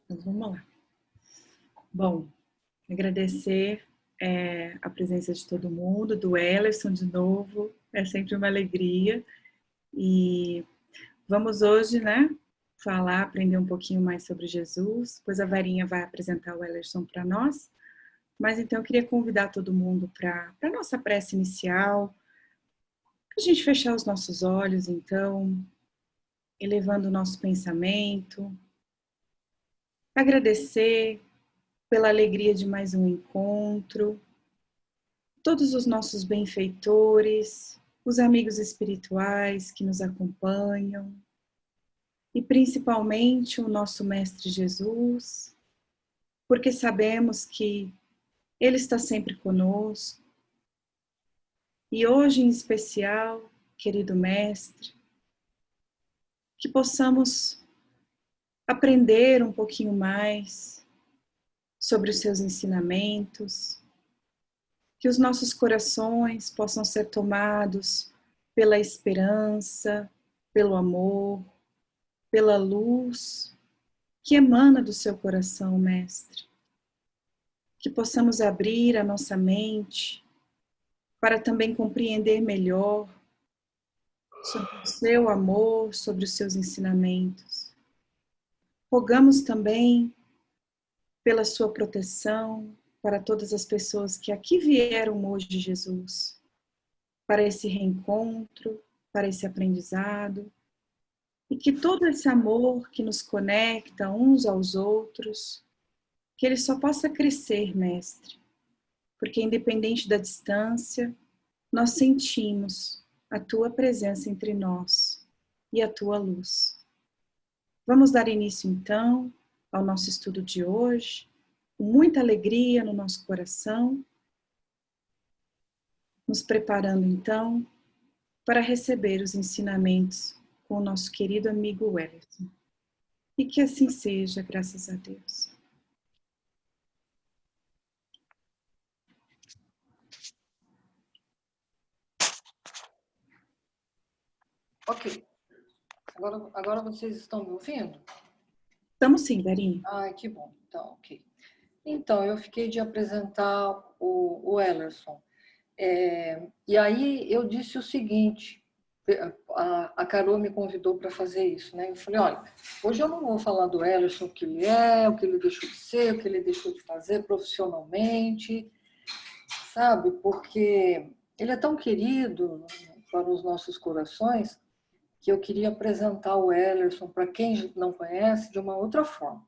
Então, vamos lá. Bom, agradecer a presença de todo mundo, do Ellerson de novo, é sempre uma alegria. E vamos hoje, né, aprender um pouquinho mais sobre Jesus, depois a Varinha vai apresentar o Ellerson para nós. Mas então eu queria convidar todo mundo para a nossa prece inicial, para a gente fechar os nossos olhos, então, elevando o nosso pensamento, agradecer pela alegria de mais um encontro, todos os nossos benfeitores, os amigos espirituais que nos acompanham, e principalmente o nosso Mestre Jesus, porque sabemos que Ele está sempre conosco. E hoje, em especial, querido Mestre, que possamos aprender um pouquinho mais sobre os seus ensinamentos, que os nossos corações possam ser tomados pela esperança, pelo amor, pela luz que emana do seu coração, Mestre. Que possamos abrir a nossa mente para também compreender melhor sobre o seu amor, sobre os seus ensinamentos. Rogamos também pela sua proteção para todas as pessoas que aqui vieram hoje, Jesus, para esse reencontro, para esse aprendizado, e que todo esse amor que nos conecta uns aos outros, que ele só possa crescer, Mestre, porque independente da distância, nós sentimos a tua presença entre nós e a tua luz. Vamos dar início então ao nosso estudo de hoje, com muita alegria no nosso coração, nos preparando então para receber os ensinamentos com o nosso querido amigo Wellington. E que assim seja, graças a Deus. Ok. Agora vocês estão me ouvindo? Estamos sim, Varinha. Ai, que bom. Então, ok. Então, eu fiquei de apresentar o Ellerson. E aí eu disse o seguinte, a Carol me convidou para fazer isso, né? Eu falei, olha, hoje eu não vou falar do Ellerson, o que ele é, o que ele deixou de ser, o que ele deixou de fazer profissionalmente, sabe? Porque ele é tão querido para os nossos corações que eu queria apresentar o Ellerson para quem não conhece de uma outra forma.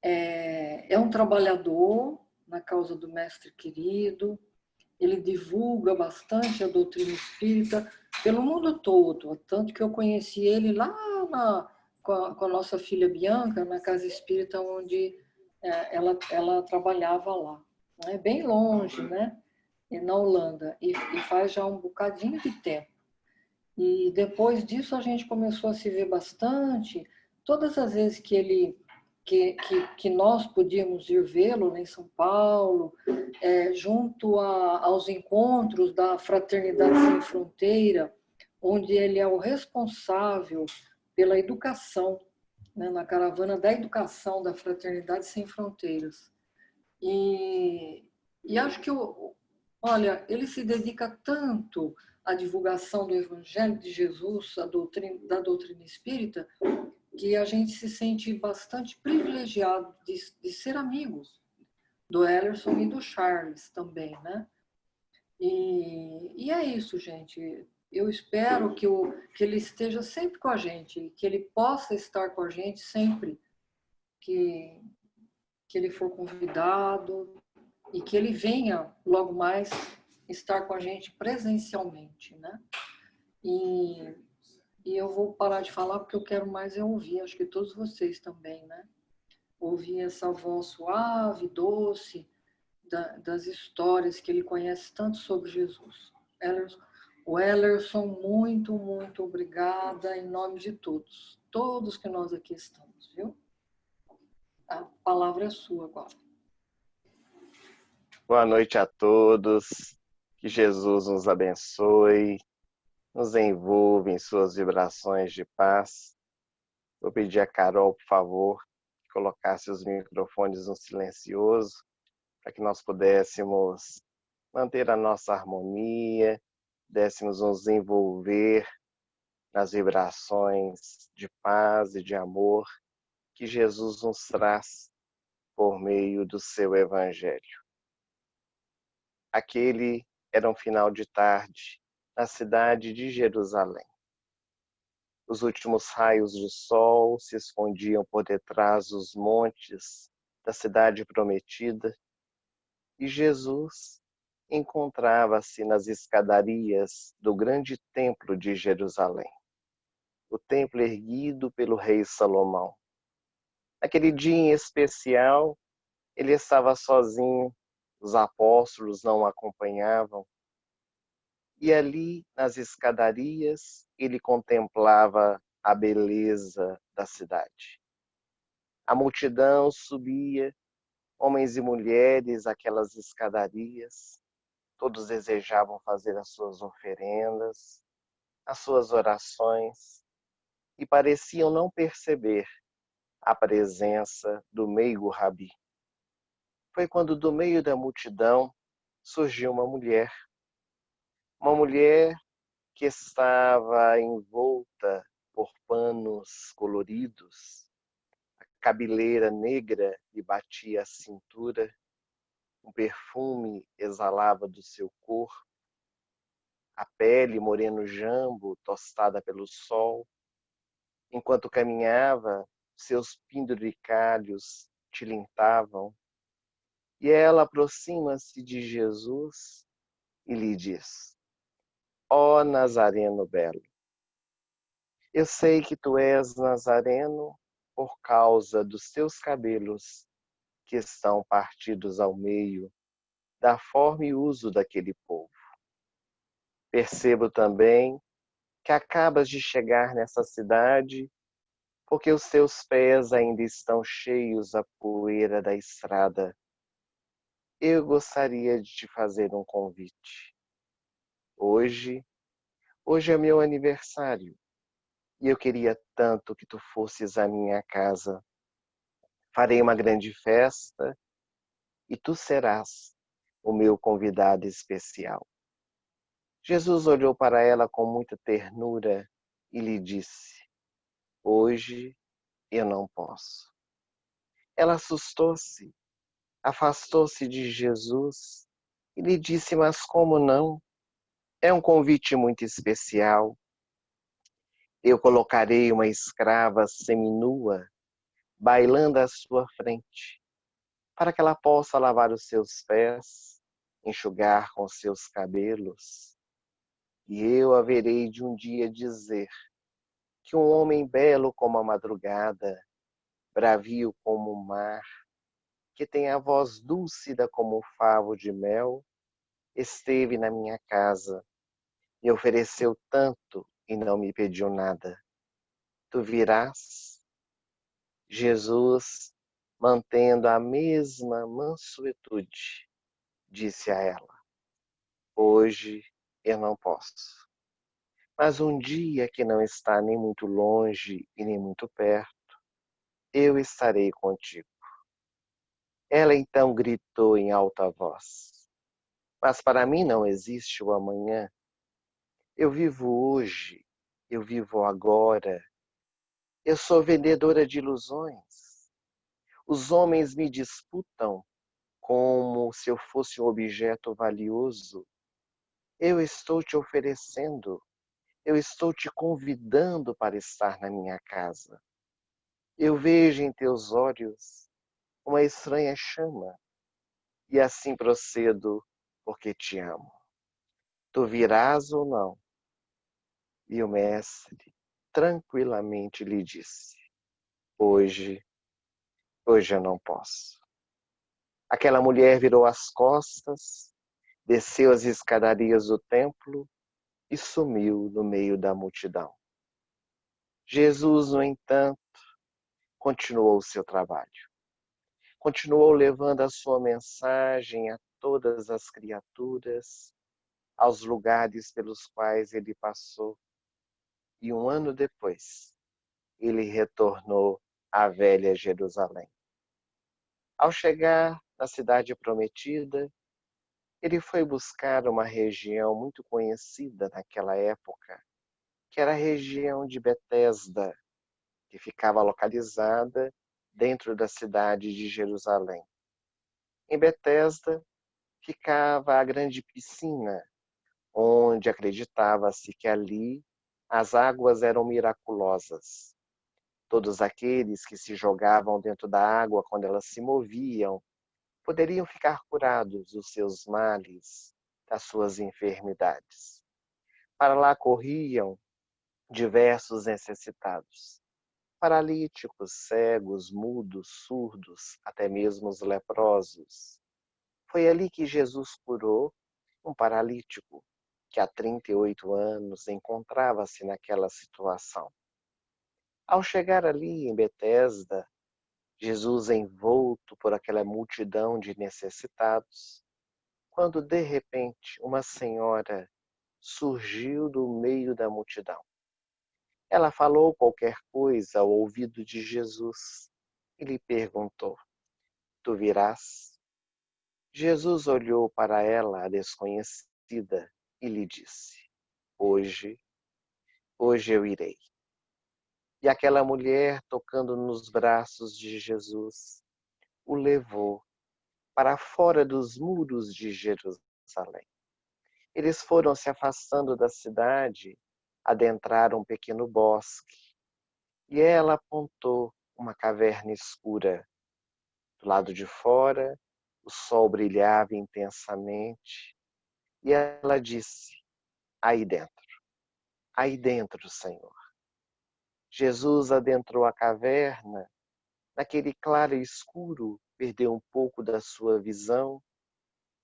É um trabalhador na causa do Mestre querido, ele divulga bastante a doutrina espírita pelo mundo todo, tanto que eu conheci ele lá com a nossa filha Bianca, na casa espírita onde ela trabalhava lá. É bem longe, né? Na Holanda, e faz já um bocadinho de tempo. E depois disso a gente começou a se ver bastante. Todas as vezes que nós podíamos ir vê-lo em São Paulo, junto aos encontros da Fraternidade Sem Fronteira, onde ele é o responsável pela educação, né, na caravana da educação da Fraternidade Sem Fronteiras. E acho que, olha, ele se dedica tanto à divulgação do Evangelho de Jesus, da doutrina espírita, que a gente se sente bastante privilegiado de ser amigos do Ellerson e do Charles também, né? E é isso, gente. Eu espero que ele esteja sempre com a gente, que ele possa estar com a gente sempre que ele for convidado e que ele venha logo mais estar com a gente presencialmente, né? E eu vou parar de falar porque eu quero mais ouvir, acho que todos vocês também, né? Ouvir essa voz suave, doce, das histórias que ele conhece tanto sobre Jesus. O Ellerson, muito, muito obrigada em nome de todos que nós aqui estamos, viu? A palavra é sua agora. Boa noite a todos, que Jesus nos abençoe, nos envolva em suas vibrações de paz. Vou pedir a Carol, por favor, colocasse os microfones no silencioso, para que nós pudéssemos manter a nossa harmonia, pudéssemos nos envolver nas vibrações de paz e de amor que Jesus nos traz por meio do seu Evangelho. Aquele era um final de tarde na cidade de Jerusalém. Os últimos raios de sol se escondiam por detrás dos montes da cidade prometida e Jesus encontrava-se nas escadarias do grande templo de Jerusalém, o templo erguido pelo rei Salomão. Naquele dia em especial, ele estava sozinho, os apóstolos não o acompanhavam, e ali nas escadarias ele contemplava a beleza da cidade. A multidão subia, homens e mulheres, aquelas escadarias, todos desejavam fazer as suas oferendas, as suas orações, e pareciam não perceber a presença do meigo Rabi. Foi quando do meio da multidão surgiu uma mulher que estava envolta por panos coloridos, a cabeleira negra lhe batia a cintura, um perfume exalava do seu corpo, a pele moreno jambo, tostada pelo sol. Enquanto caminhava, seus penduricalhos tilintavam, e ela aproxima-se de Jesus e lhe diz: Ó Nazareno belo, eu sei que tu és nazareno por causa dos teus cabelos que estão partidos ao meio, da forma e uso daquele povo. Percebo também que acabas de chegar nessa cidade porque os teus pés ainda estão cheios da poeira da estrada. Eu gostaria de te fazer um convite. Hoje é meu aniversário e eu queria tanto que tu fosses à minha casa. Farei uma grande festa e tu serás o meu convidado especial. Jesus olhou para ela com muita ternura e lhe disse: Hoje eu não posso. Ela assustou-se, afastou-se de Jesus e lhe disse: Mas como não? É um convite muito especial. Eu colocarei uma escrava seminua bailando à sua frente, para que ela possa lavar os seus pés, enxugar com seus cabelos. E eu haverei de um dia dizer que um homem belo como a madrugada, bravio como o mar, que tem a voz dúlcida como o favo de mel, esteve na minha casa, me ofereceu tanto e não me pediu nada. Tu virás? Jesus, mantendo a mesma mansuetude, disse a ela: Hoje eu não posso. Mas um dia que não está nem muito longe e nem muito perto, eu estarei contigo. Ela então gritou em alta voz: Mas para mim não existe o amanhã. Eu vivo hoje, eu vivo agora. Eu sou vendedora de ilusões. Os homens me disputam como se eu fosse um objeto valioso. Eu estou te oferecendo, eu estou te convidando para estar na minha casa. Eu vejo em teus olhos uma estranha chama e assim procedo porque te amo. Tu virás ou não? E o mestre tranquilamente lhe disse: Hoje eu não posso. Aquela mulher virou as costas, desceu as escadarias do templo e sumiu no meio da multidão. Jesus, no entanto, continuou o seu trabalho. Continuou levando a sua mensagem a todas as criaturas, aos lugares pelos quais ele passou. E um ano depois, ele retornou à velha Jerusalém. Ao chegar na cidade prometida, ele foi buscar uma região muito conhecida naquela época, que era a região de Betesda, que ficava localizada dentro da cidade de Jerusalém. Em Betesda ficava a grande piscina, onde acreditava-se que ali as águas eram miraculosas. Todos aqueles que se jogavam dentro da água quando elas se moviam poderiam ficar curados dos seus males, das suas enfermidades. Para lá corriam diversos necessitados, paralíticos, cegos, mudos, surdos, até mesmo os leprosos. Foi ali que Jesus curou um paralítico que há 38 anos encontrava-se naquela situação. Ao chegar ali em Betesda, Jesus envolto por aquela multidão de necessitados, quando de repente uma senhora surgiu do meio da multidão. Ela falou qualquer coisa ao ouvido de Jesus e lhe perguntou: Tu virás? Jesus olhou para ela, a desconhecida, e lhe disse: Hoje, hoje eu irei. E aquela mulher, tocando nos braços de Jesus, o levou para fora dos muros de Jerusalém. Eles foram se afastando da cidade, adentraram um pequeno bosque, e ela apontou uma caverna escura. Do lado de fora, o sol brilhava intensamente, e ela disse: aí dentro, Senhor. Jesus adentrou a caverna, naquele claro escuro, perdeu um pouco da sua visão,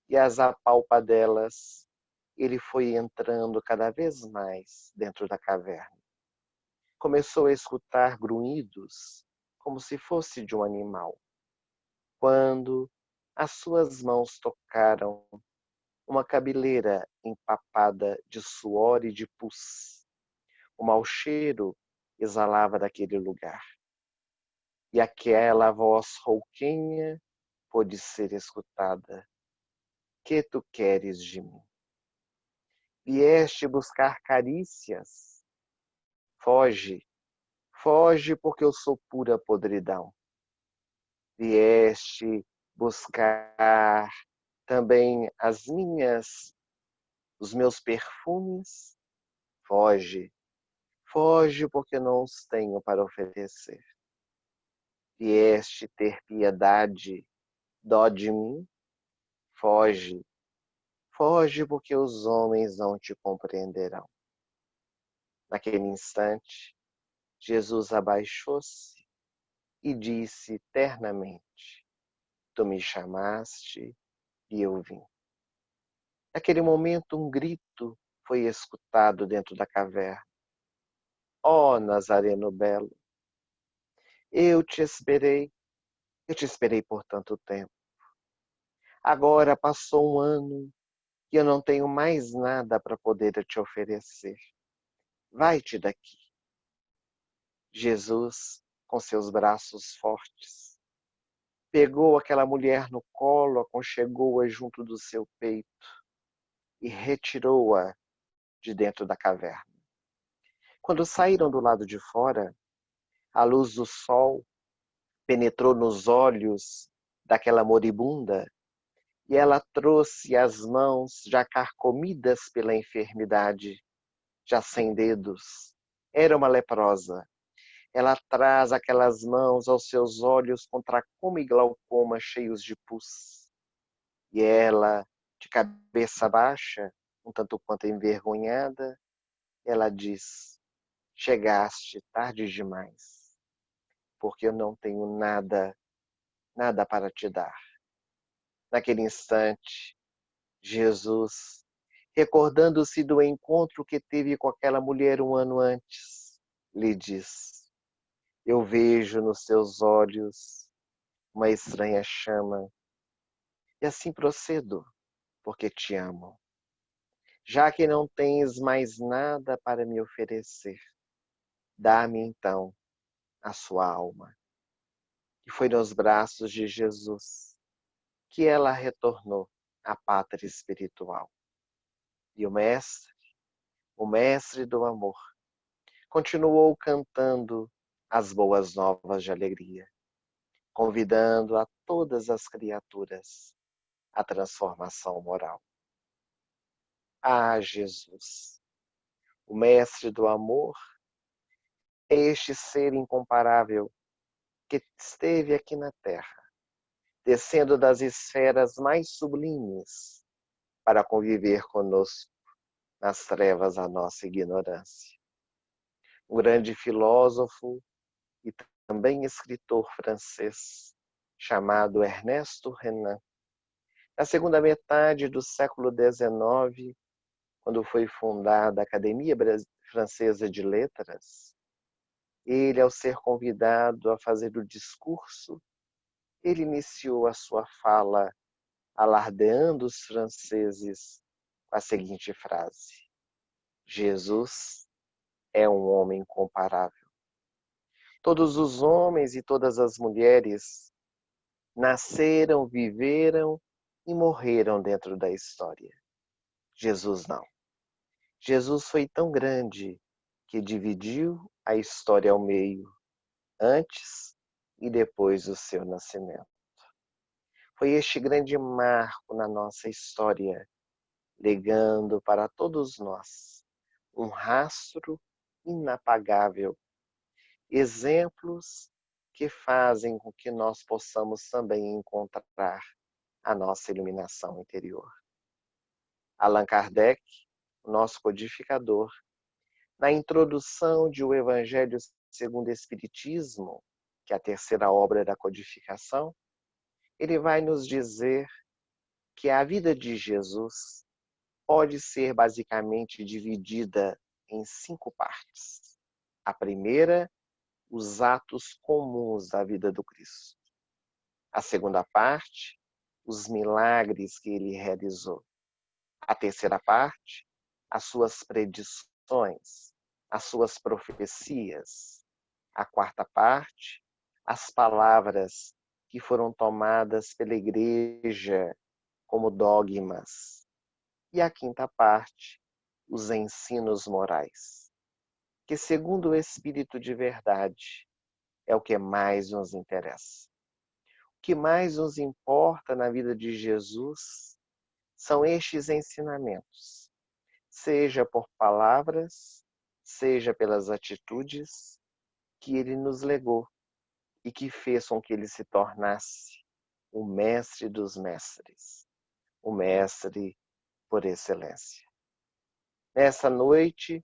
e às apalpadelas, ele foi entrando cada vez mais dentro da caverna. Começou a escutar grunhidos, como se fosse de um animal. Quando as suas mãos tocaram uma cabeleira empapada de suor e de pus, o mau cheiro exalava daquele lugar. E aquela voz rouquinha pôde ser escutada: Que tu queres de mim? Vieste buscar carícias? Foge, foge, porque eu sou pura podridão. Vieste buscar também os meus perfumes? Foge, foge, porque não os tenho para oferecer. Vieste ter piedade, dó de mim? Foge, foge, porque os homens não te compreenderão. Naquele instante, Jesus abaixou-se e disse ternamente: Tu me chamaste e eu vim. Naquele momento, um grito foi escutado dentro da caverna: Ó Nazareno belo, eu te esperei por tanto tempo. Agora passou um ano e eu não tenho mais nada para poder te oferecer. Vai-te daqui. Jesus, com seus braços fortes, pegou aquela mulher no colo, aconchegou-a junto do seu peito e retirou-a de dentro da caverna. Quando saíram do lado de fora, a luz do sol penetrou nos olhos daquela moribunda e ela trouxe as mãos já carcomidas pela enfermidade, já sem dedos. Era uma leprosa. Ela traz aquelas mãos aos seus olhos com tracoma e glaucoma cheios de pus. E ela, de cabeça baixa, um tanto quanto envergonhada, ela diz: Chegaste tarde demais, porque eu não tenho nada, nada para te dar. Naquele instante, Jesus, recordando-se do encontro que teve com aquela mulher um ano antes, lhe diz: Eu vejo nos seus olhos uma estranha chama, e assim procedo, porque te amo. Já que não tens mais nada para me oferecer, dá-me então a sua alma. E foi nos braços de Jesus que ela retornou à pátria espiritual. E o mestre do amor, continuou cantando as boas novas de alegria, convidando a todas as criaturas à transformação moral. Ah, Jesus, o mestre do amor, é este ser incomparável que esteve aqui na Terra, descendo das esferas mais sublimes para conviver conosco nas trevas da nossa ignorância. Um grande filósofo e também escritor francês, chamado Ernesto Renan, na segunda metade do século XIX, quando foi fundada a Academia Francesa de Letras, ele, ao ser convidado a fazer o discurso, ele iniciou a sua fala alardeando os franceses com a seguinte frase: Jesus é um homem incomparável. Todos os homens e todas as mulheres nasceram, viveram e morreram dentro da história. Jesus não. Jesus foi tão grande que dividiu a história ao meio, antes e depois do seu nascimento. Foi este grande marco na nossa história, legando para todos nós um rastro inapagável, exemplos que fazem com que nós possamos também encontrar a nossa iluminação interior. Allan Kardec, o nosso codificador, na introdução de O Evangelho segundo o Espiritismo, que é a terceira obra da codificação, ele vai nos dizer que a vida de Jesus pode ser basicamente dividida em 5 partes. A primeira, os atos comuns da vida do Cristo. A segunda parte, os milagres que ele realizou. A terceira parte, as suas predições, as suas profecias. A quarta parte, as palavras que foram tomadas pela igreja como dogmas. E a quinta parte, os ensinos morais, que segundo o Espírito de verdade é o que mais nos interessa. O que mais nos importa na vida de Jesus são estes ensinamentos, seja por palavras, seja pelas atitudes que ele nos legou e que fez com que ele se tornasse o mestre dos mestres, o mestre por excelência. Nessa noite,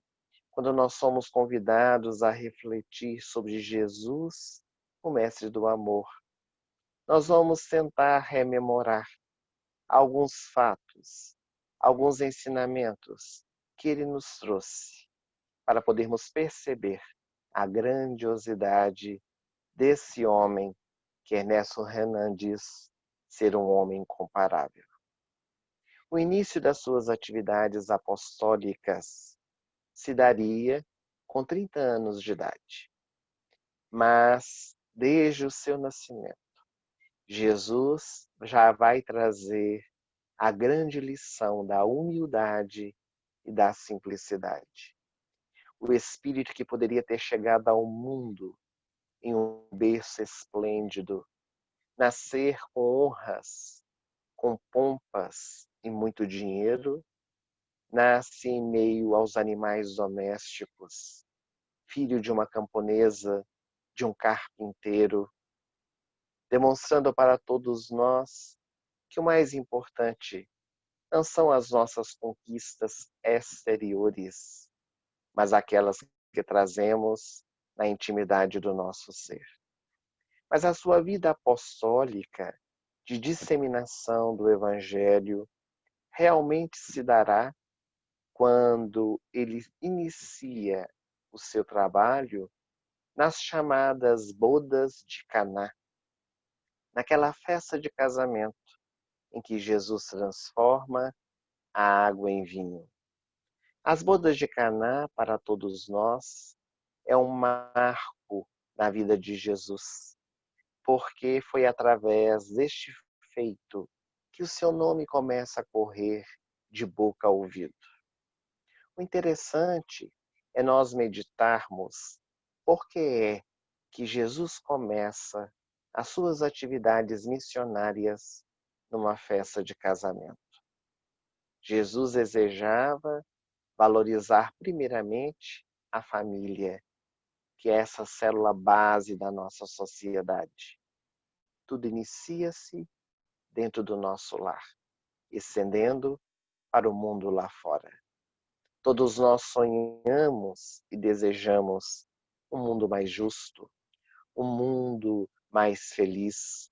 quando nós somos convidados a refletir sobre Jesus, o mestre do amor, nós vamos tentar rememorar alguns fatos, alguns ensinamentos que ele nos trouxe, para podermos perceber a grandiosidade desse homem que Ernesto Renan diz ser um homem incomparável. O início das suas atividades apostólicas se daria com 30 anos de idade. Mas, desde o seu nascimento, Jesus já vai trazer a grande lição da humildade e da simplicidade. O Espírito que poderia ter chegado ao mundo em um berço esplêndido, nascer com honras, com pompas e muito dinheiro, nasce em meio aos animais domésticos, filho de uma camponesa, de um carpinteiro, demonstrando para todos nós que o mais importante não são as nossas conquistas exteriores, mas aquelas que trazemos na intimidade do nosso ser. Mas a sua vida apostólica de disseminação do Evangelho realmente se dará quando ele inicia o seu trabalho nas chamadas bodas de Caná, naquela festa de casamento em que Jesus transforma a água em vinho. As bodas de Caná, para todos nós, é um marco na vida de Jesus, porque foi através deste feito que o seu nome começa a correr de boca a ouvido. O interessante é nós meditarmos por que é que Jesus começa as suas atividades missionárias numa festa de casamento. Jesus desejava valorizar primeiramente a família, que é essa célula base da nossa sociedade. Tudo inicia-se dentro do nosso lar, estendendo para o mundo lá fora. Todos nós sonhamos e desejamos um mundo mais justo, um mundo mais feliz,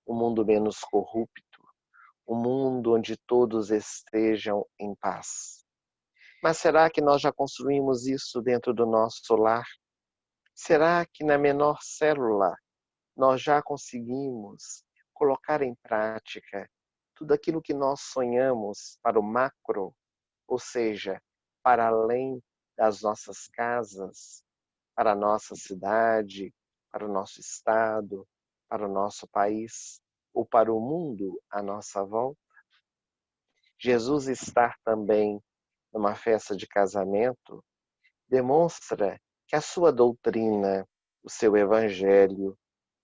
um mundo menos corrupto, um mundo onde todos estejam em paz. Mas será que nós já construímos isso dentro do nosso lar? Será que na menor célula nós já conseguimos colocar em prática tudo aquilo que nós sonhamos para o macro, ou seja, para além das nossas casas, para a nossa cidade, para o nosso estado, para o nosso país ou para o mundo à nossa volta? Jesus estar também numa festa de casamento demonstra que a sua doutrina, o seu evangelho,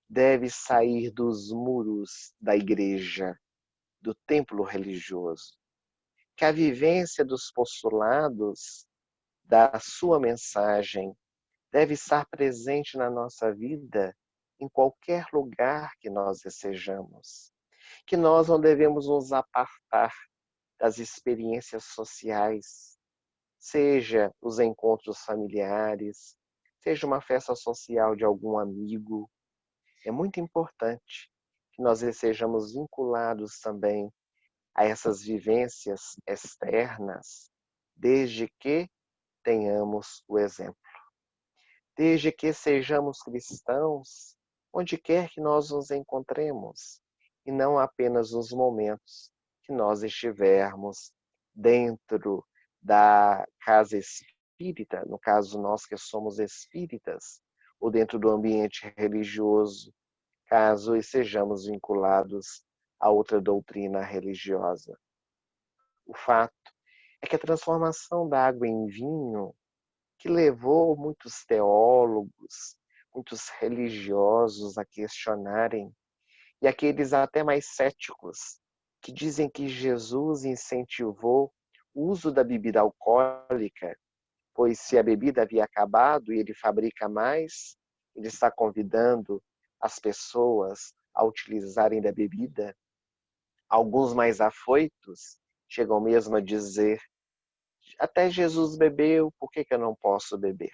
deve sair dos muros da igreja, do templo religioso. Que a vivência dos postulados da sua mensagem deve estar presente na nossa vida em qualquer lugar que nós desejamos. Que nós não devemos nos apartar das experiências sociais, seja os encontros familiares, seja uma festa social de algum amigo. É muito importante que nós estejamos vinculados também a essas vivências externas, desde que tenhamos o exemplo. Desde que sejamos cristãos, onde quer que nós nos encontremos, e não apenas nos momentos que nós estivermos dentro da casa espírita, no caso nós que somos espíritas, ou dentro do ambiente religioso, caso estejamos vinculados a outra doutrina religiosa. O fato é que a transformação da água em vinho, que levou muitos teólogos, muitos religiosos a questionarem, e aqueles até mais céticos, que dizem que Jesus incentivou o uso da bebida alcoólica, pois se a bebida havia acabado e ele fabrica mais, ele está convidando as pessoas a utilizarem da bebida. Alguns mais afoitos chegam mesmo a dizer: até Jesus bebeu, por que eu não posso beber?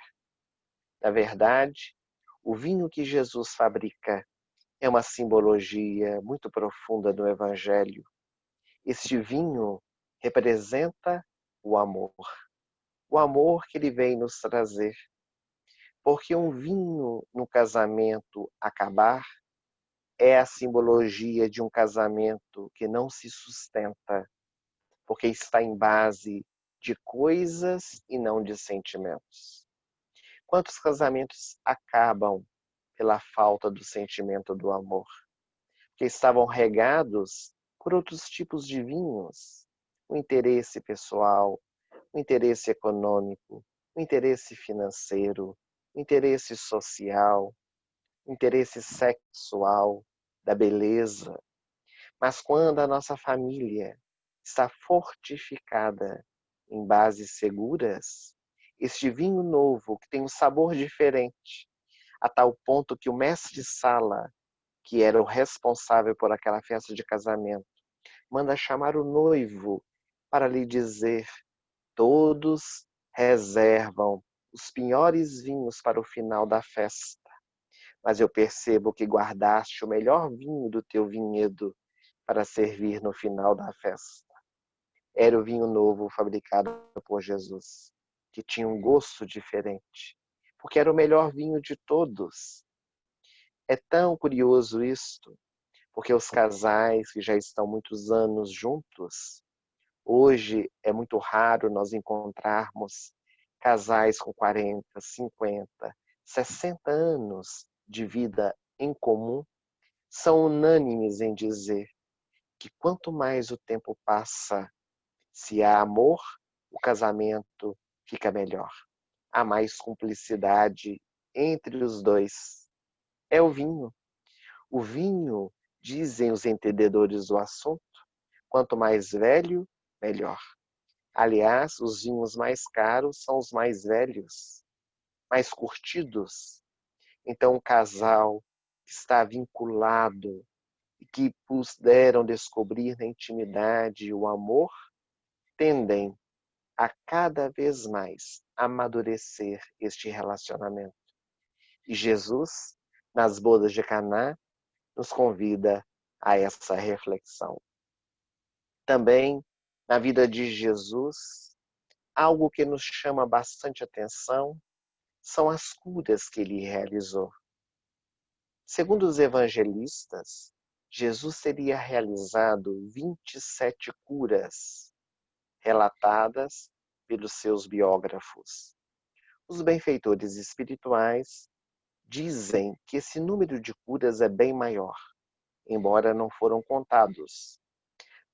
Na verdade, o vinho que Jesus fabrica é uma simbologia muito profunda do Evangelho. Este vinho representa o amor que ele vem nos trazer. Porque um vinho no casamento acabar é a simbologia de um casamento que não se sustenta, porque está em base de coisas e não de sentimentos. Quantos casamentos acabam pela falta do sentimento do amor? Que estavam regados por outros tipos de vinhos, o interesse pessoal, o interesse econômico, o interesse financeiro, o interesse social, o interesse sexual, da beleza. Mas quando a nossa família está fortificada em bases seguras, este vinho novo, que tem um sabor diferente, a tal ponto que o mestre-sala, que era o responsável por aquela festa de casamento, manda chamar o noivo para lhe dizer: todos reservam os piores vinhos para o final da festa, mas eu percebo que guardaste o melhor vinho do teu vinhedo para servir no final da festa. Era o vinho novo fabricado por Jesus, que tinha um gosto diferente, porque era o melhor vinho de todos. É tão curioso isto, porque os casais que já estão muitos anos juntos, hoje é muito raro nós encontrarmos casais com 40, 50, 60 anos de vida em comum são unânimes em dizer que quanto mais o tempo passa, se há amor, o casamento fica melhor. Há mais cumplicidade entre os dois. É o vinho. O vinho, dizem os entendedores do assunto, quanto mais velho, melhor. Aliás, os vinhos mais caros são os mais velhos, mais curtidos. Então, um casal que está vinculado e que puderam descobrir na intimidade o amor, tendem a cada vez mais amadurecer este relacionamento. E Jesus, nas bodas de Caná, nos convida a essa reflexão. Também, na vida de Jesus, algo que nos chama bastante atenção são as curas que ele realizou. Segundo os evangelistas, Jesus teria realizado 27 curas, relatadas pelos seus biógrafos. Os benfeitores espirituais dizem que esse número de curas é bem maior, embora não foram contados.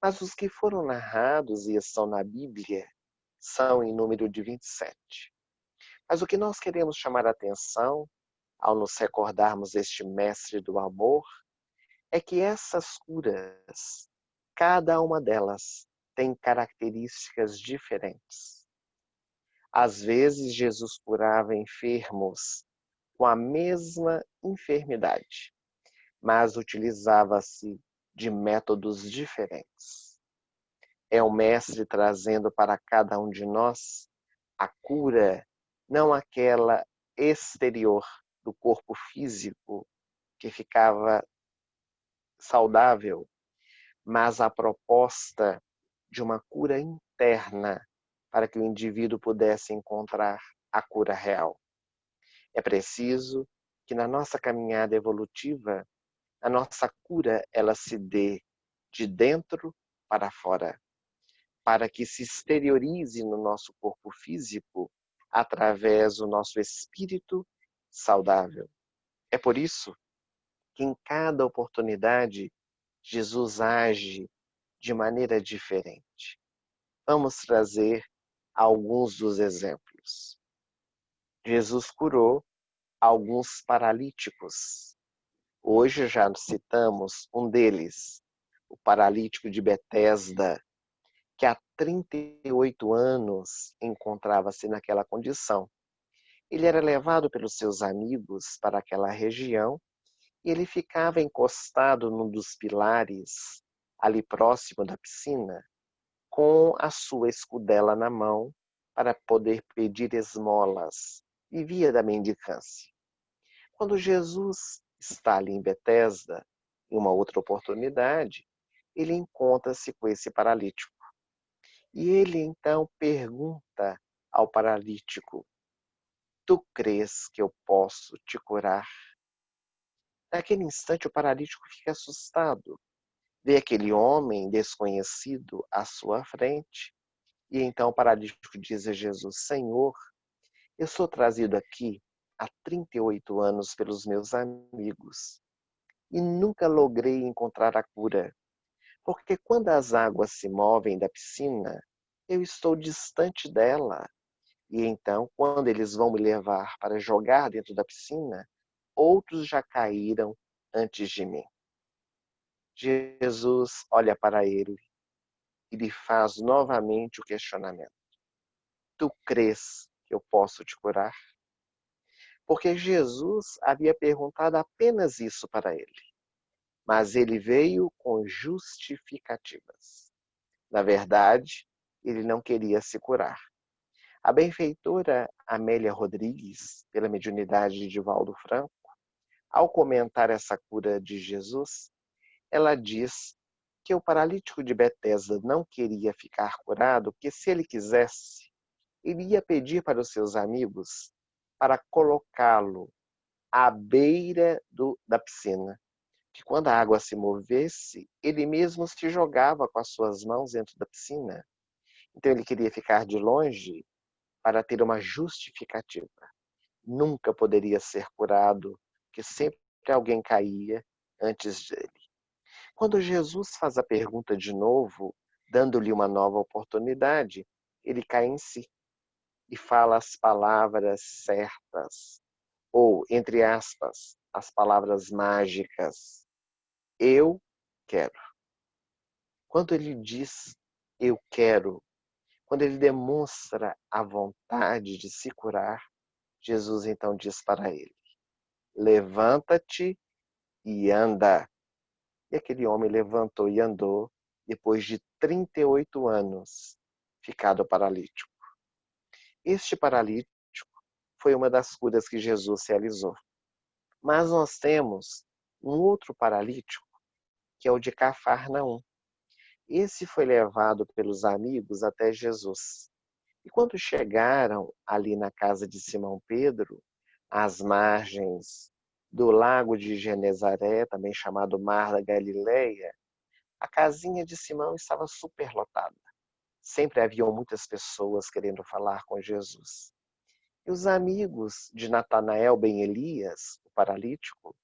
Mas os que foram narrados e estão na Bíblia são em número de 27. Mas o que nós queremos chamar a atenção, ao nos recordarmos deste mestre do amor, é que essas curas, cada uma delas, tem características diferentes. Às vezes, Jesus curava enfermos com a mesma enfermidade, mas utilizava-se de métodos diferentes. É o Mestre trazendo para cada um de nós a cura, não aquela exterior do corpo físico que ficava saudável, mas a proposta de uma cura interna para que o indivíduo pudesse encontrar a cura real. É preciso que na nossa caminhada evolutiva, a nossa cura ela se dê de dentro para fora, para que se exteriorize no nosso corpo físico através do nosso espírito saudável. É por isso que em cada oportunidade Jesus age de maneira diferente. Vamos trazer alguns dos exemplos. Jesus curou alguns paralíticos. Hoje já citamos um deles, o paralítico de Betesda, que há 38 anos encontrava-se naquela condição. Ele era levado pelos seus amigos para aquela região e ele ficava encostado num dos pilares, ali próximo da piscina, com a sua escudela na mão para poder pedir esmolas. Vivia da mendicância. Quando Jesus está ali em Betesda, em uma outra oportunidade, ele encontra-se com esse paralítico. E ele então pergunta ao paralítico: tu crês que eu posso te curar? Naquele instante o paralítico fica assustado. Vê aquele homem desconhecido à sua frente. E então o paralítico diz a Jesus: Senhor, eu sou trazido aqui há 38 anos pelos meus amigos e nunca logrei encontrar a cura. Porque quando as águas se movem da piscina, eu estou distante dela. E então, quando eles vão me levar para jogar dentro da piscina, outros já caíram antes de mim. Jesus olha para ele e lhe faz novamente o questionamento: tu crês que eu posso te curar? Porque Jesus havia perguntado apenas isso para ele, mas ele veio com justificativas. Na verdade, ele não queria se curar. A benfeitora Amélia Rodrigues, pela mediunidade de Divaldo Franco, ao comentar essa cura de Jesus, ela diz que o paralítico de Betesda não queria ficar curado, porque se ele quisesse, ele ia pedir para os seus amigos para colocá-lo à beira da piscina, que quando a água se movesse, ele mesmo se jogava com as suas mãos dentro da piscina. Então ele queria ficar de longe para ter uma justificativa. Nunca poderia ser curado, porque sempre alguém caía antes dele. Quando Jesus faz a pergunta de novo, dando-lhe uma nova oportunidade, ele cai em si e fala as palavras certas, ou, entre aspas, as palavras mágicas. Eu quero. Quando ele diz eu quero, quando ele demonstra a vontade de se curar, Jesus então diz para ele: levanta-te e anda. E aquele homem levantou e andou, depois de 38 anos, ficado paralítico. Este paralítico foi uma das curas que Jesus realizou. Mas nós temos um outro paralítico, que é o de Cafarnaum. Esse foi levado pelos amigos até Jesus. E quando chegaram ali na casa de Simão Pedro, às margens do lago de Genezaré, também chamado Mar da Galileia, a casinha de Simão estava superlotada. Sempre haviam muitas pessoas querendo falar com Jesus. E os amigos de Natanael ben Elias, o paralítico,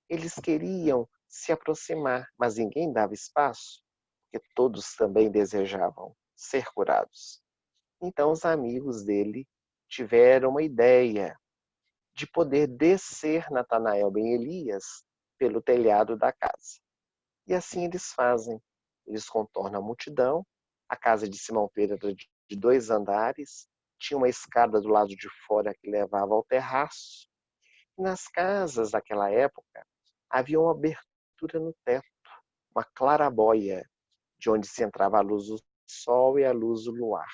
eles queriam se aproximar, mas ninguém dava espaço, porque todos também desejavam ser curados. Então os amigos dele tiveram uma ideia de poder descer Natanael ben Elias pelo telhado da casa. E assim eles fazem. Eles contornam a multidão. A casa de Simão Pedro era de 2 andares, tinha uma escada do lado de fora que levava ao terraço. E nas casas daquela época havia uma abertura no teto, uma claraboia, de onde se entrava a luz do sol e a luz do luar.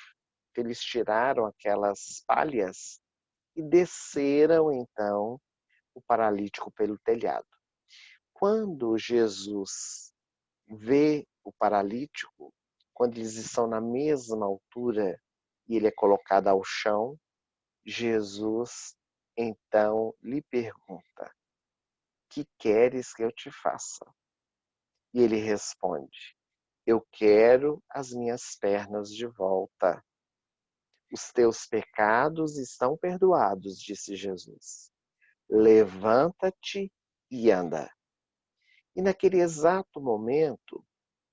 Eles tiraram aquelas palhas e desceram então o paralítico pelo telhado. Quando Jesus vê o paralítico, quando eles estão na mesma altura e ele é colocado ao chão, Jesus então lhe pergunta: que queres que eu te faça? E ele responde: eu quero as minhas pernas de volta. Os teus pecados estão perdoados, disse Jesus. Levanta-te e anda. E naquele exato momento,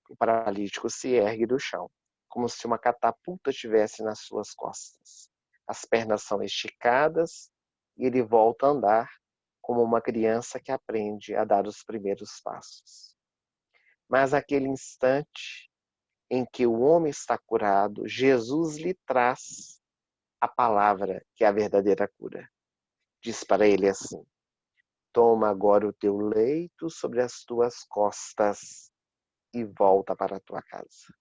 o paralítico se ergue do chão, como se uma catapulta estivesse nas suas costas. As pernas são esticadas e ele volta a andar como uma criança que aprende a dar os primeiros passos. Mas naquele instante em que o homem está curado, Jesus lhe traz a palavra que é a verdadeira cura. Diz para ele assim: toma agora o teu leito sobre as tuas costas e volta para a tua casa.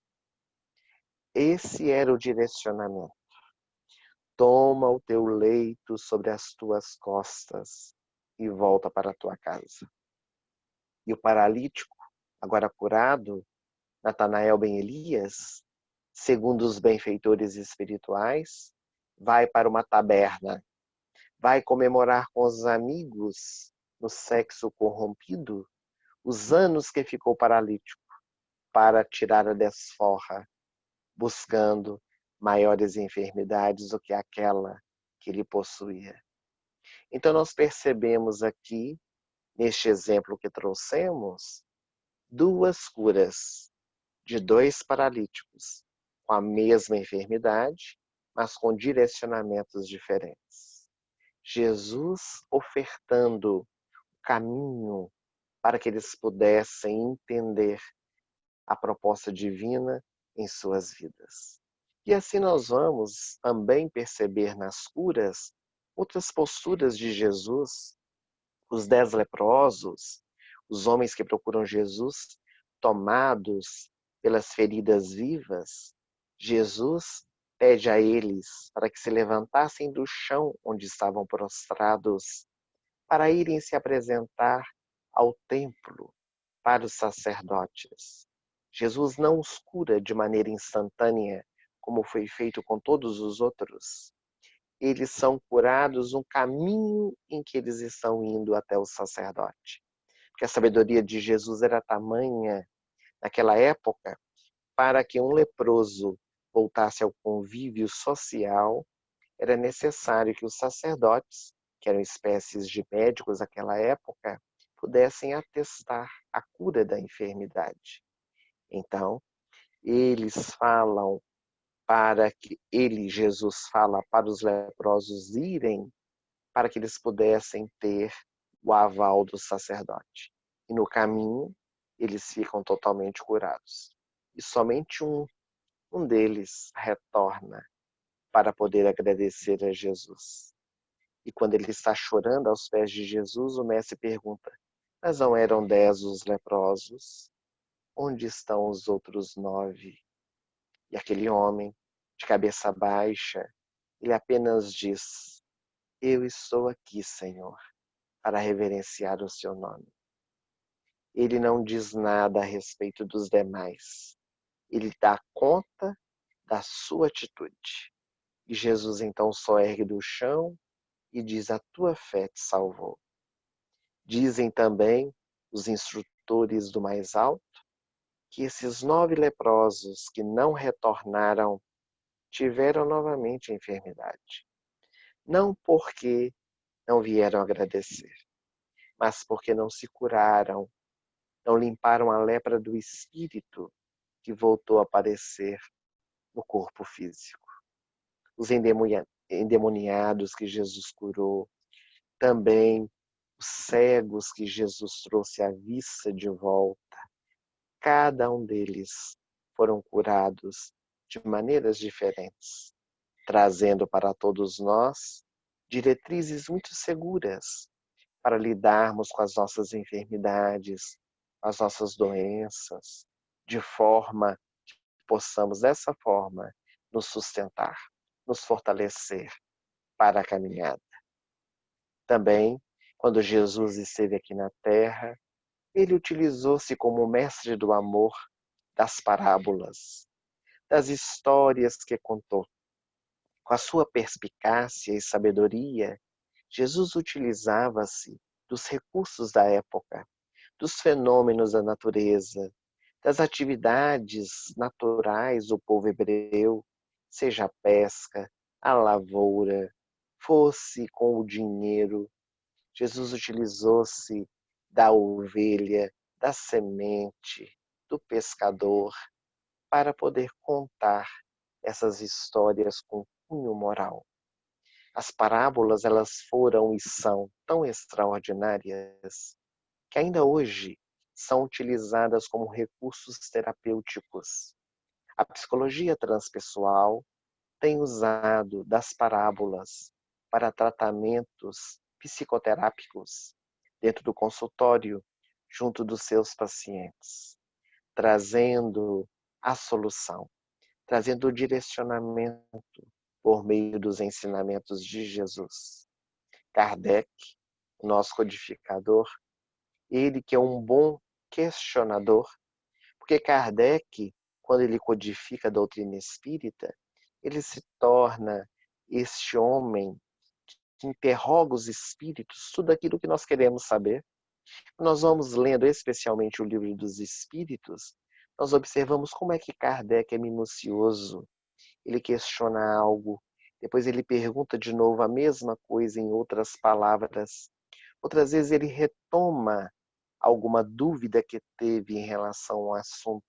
Esse era o direcionamento. Toma o teu leito sobre as tuas costas e volta para a tua casa. E o paralítico, agora curado, Natanael ben Elias, segundo os benfeitores espirituais, vai para uma taberna, vai comemorar com os amigos no sexo corrompido os anos que ficou paralítico, para tirar a desforra, buscando maiores enfermidades do que aquela que ele possuía. Então nós percebemos aqui, neste exemplo que trouxemos, 2 curas de 2 paralíticos com a mesma enfermidade, mas com direcionamentos diferentes. Jesus ofertando o caminho para que eles pudessem entender a proposta divina em suas vidas. E assim nós vamos também perceber nas curas outras posturas de Jesus, os 10 leprosos, os homens que procuram Jesus tomados pelas feridas vivas. Jesus pede a eles para que se levantassem do chão onde estavam prostrados, para irem se apresentar ao templo para os sacerdotes. Jesus não os cura de maneira instantânea, como foi feito com todos os outros. Eles são curados no caminho em que eles estão indo até o sacerdote. Porque a sabedoria de Jesus era tamanha, naquela época, para que um leproso voltasse ao convívio social, era necessário que os sacerdotes, que eram espécies de médicos naquela época, pudessem atestar a cura da enfermidade. Então, Jesus fala para os leprosos irem para que eles pudessem ter o aval do sacerdote. E no caminho, eles ficam totalmente curados. E somente um deles retorna para poder agradecer a Jesus. E quando ele está chorando aos pés de Jesus, o mestre pergunta: mas não eram 10 os leprosos? Onde estão os outros 9? E aquele homem, de cabeça baixa, ele apenas diz: eu estou aqui, Senhor, para reverenciar o seu nome. Ele não diz nada a respeito dos demais. Ele dá conta da sua atitude. E Jesus então só ergue do chão e diz: a tua fé te salvou. Dizem também os instrutores do mais alto que esses 9 leprosos que não retornaram tiveram novamente a enfermidade. Não porque não vieram agradecer, mas porque não se curaram, não limparam a lepra do espírito que voltou a aparecer no corpo físico. Os endemoniados que Jesus curou, também os cegos que Jesus trouxe à vista de volta, cada um deles foram curados de maneiras diferentes, trazendo para todos nós diretrizes muito seguras para lidarmos com as nossas enfermidades, as nossas doenças, de forma que possamos, dessa forma, nos sustentar, nos fortalecer para a caminhada. Também, quando Jesus esteve aqui na Terra, ele utilizou-se como mestre do amor das parábolas, das histórias que contou. Com a sua perspicácia e sabedoria, Jesus utilizava-se dos recursos da época, dos fenômenos da natureza, das atividades naturais do povo hebreu, seja a pesca, a lavoura, fosse com o dinheiro. Jesus utilizou-se da ovelha, da semente, do pescador, para poder contar essas histórias com cunho moral. As parábolas, elas foram e são tão extraordinárias que ainda hoje são utilizadas como recursos terapêuticos. A psicologia transpessoal tem usado das parábolas para tratamentos psicoterápicos dentro do consultório, junto dos seus pacientes, trazendo a solução, trazendo o direcionamento por meio dos ensinamentos de Jesus. Kardec, o nosso codificador, ele que é um bom questionador, porque Kardec, quando ele codifica a doutrina espírita, ele se torna este homem que interroga os espíritos, tudo aquilo que nós queremos saber. Nós vamos lendo especialmente o Livro dos Espíritos, nós observamos como é que Kardec é minucioso. Ele questiona algo, depois ele pergunta de novo a mesma coisa em outras palavras. Outras vezes ele retoma alguma dúvida que teve em relação ao assunto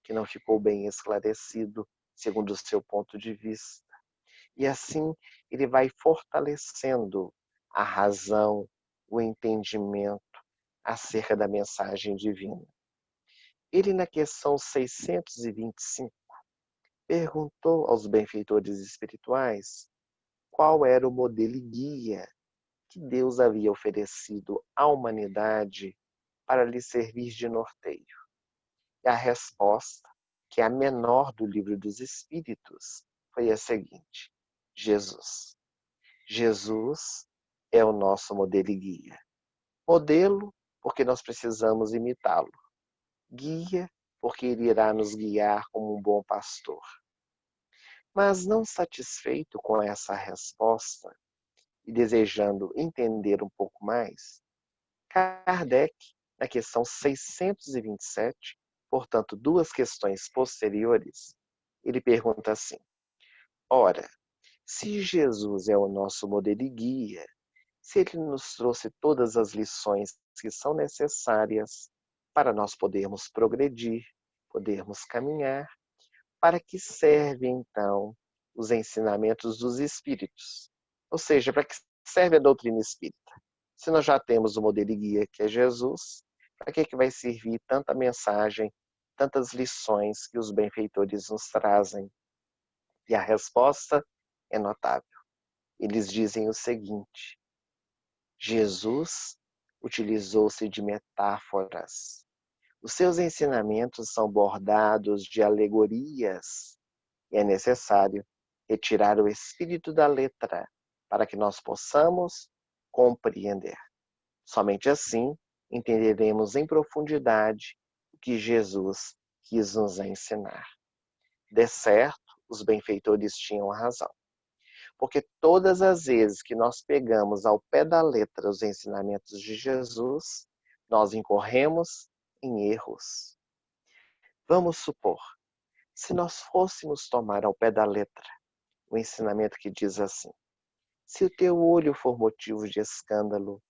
que não ficou bem esclarecido, segundo o seu ponto de vista. E assim ele vai fortalecendo a razão, o entendimento acerca da mensagem divina. Ele, na questão 625, perguntou aos benfeitores espirituais qual era o modelo e guia que Deus havia oferecido à humanidade para lhe servir de norteio. E a resposta, que é a menor do Livro dos Espíritos, foi a seguinte: Jesus. Jesus é o nosso modelo e guia. Modelo, porque nós precisamos imitá-lo. Guia, porque ele irá nos guiar como um bom pastor. Mas não satisfeito com essa resposta e desejando entender um pouco mais, Kardec, na questão 627, portanto, 2 questões posteriores, ele pergunta assim: ora, se Jesus é o nosso modelo e guia, se Ele nos trouxe todas as lições que são necessárias para nós podermos progredir, podermos caminhar, para que serve então os ensinamentos dos Espíritos? Ou seja, para que serve a doutrina espírita? Se nós já temos o modelo e guia que é Jesus, para que vai servir tanta mensagem, tantas lições que os benfeitores nos trazem? E a resposta é notável. Eles dizem o seguinte: Jesus utilizou-se de metáforas. Os seus ensinamentos são bordados de alegorias e é necessário retirar o espírito da letra para que nós possamos compreender. Somente assim entenderemos em profundidade o que Jesus quis nos ensinar. De certo, os benfeitores tinham razão, porque todas as vezes que nós pegamos ao pé da letra os ensinamentos de Jesus, nós incorremos em erros. Vamos supor, se nós fôssemos tomar ao pé da letra o ensinamento que diz assim: se o teu olho for motivo de escândalo,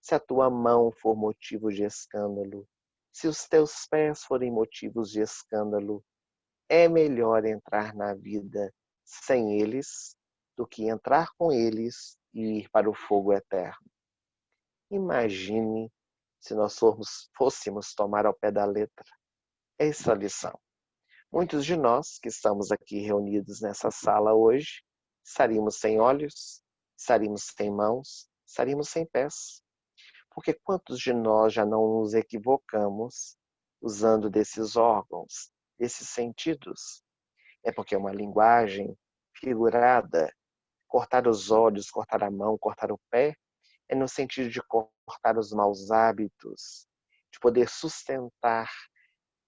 se a tua mão for motivo de escândalo, se os teus pés forem motivos de escândalo, é melhor entrar na vida sem eles do que entrar com eles e ir para o fogo eterno. Imagine se nós fôssemos tomar ao pé da letra essa lição. Muitos de nós que estamos aqui reunidos nessa sala hoje, estaríamos sem olhos, estaríamos sem mãos, estaríamos sem pés. Porque quantos de nós já não nos equivocamos usando desses órgãos, desses sentidos? É porque é uma linguagem figurada. Cortar os olhos, cortar a mão, cortar o pé, é no sentido de cortar os maus hábitos, de poder sustentar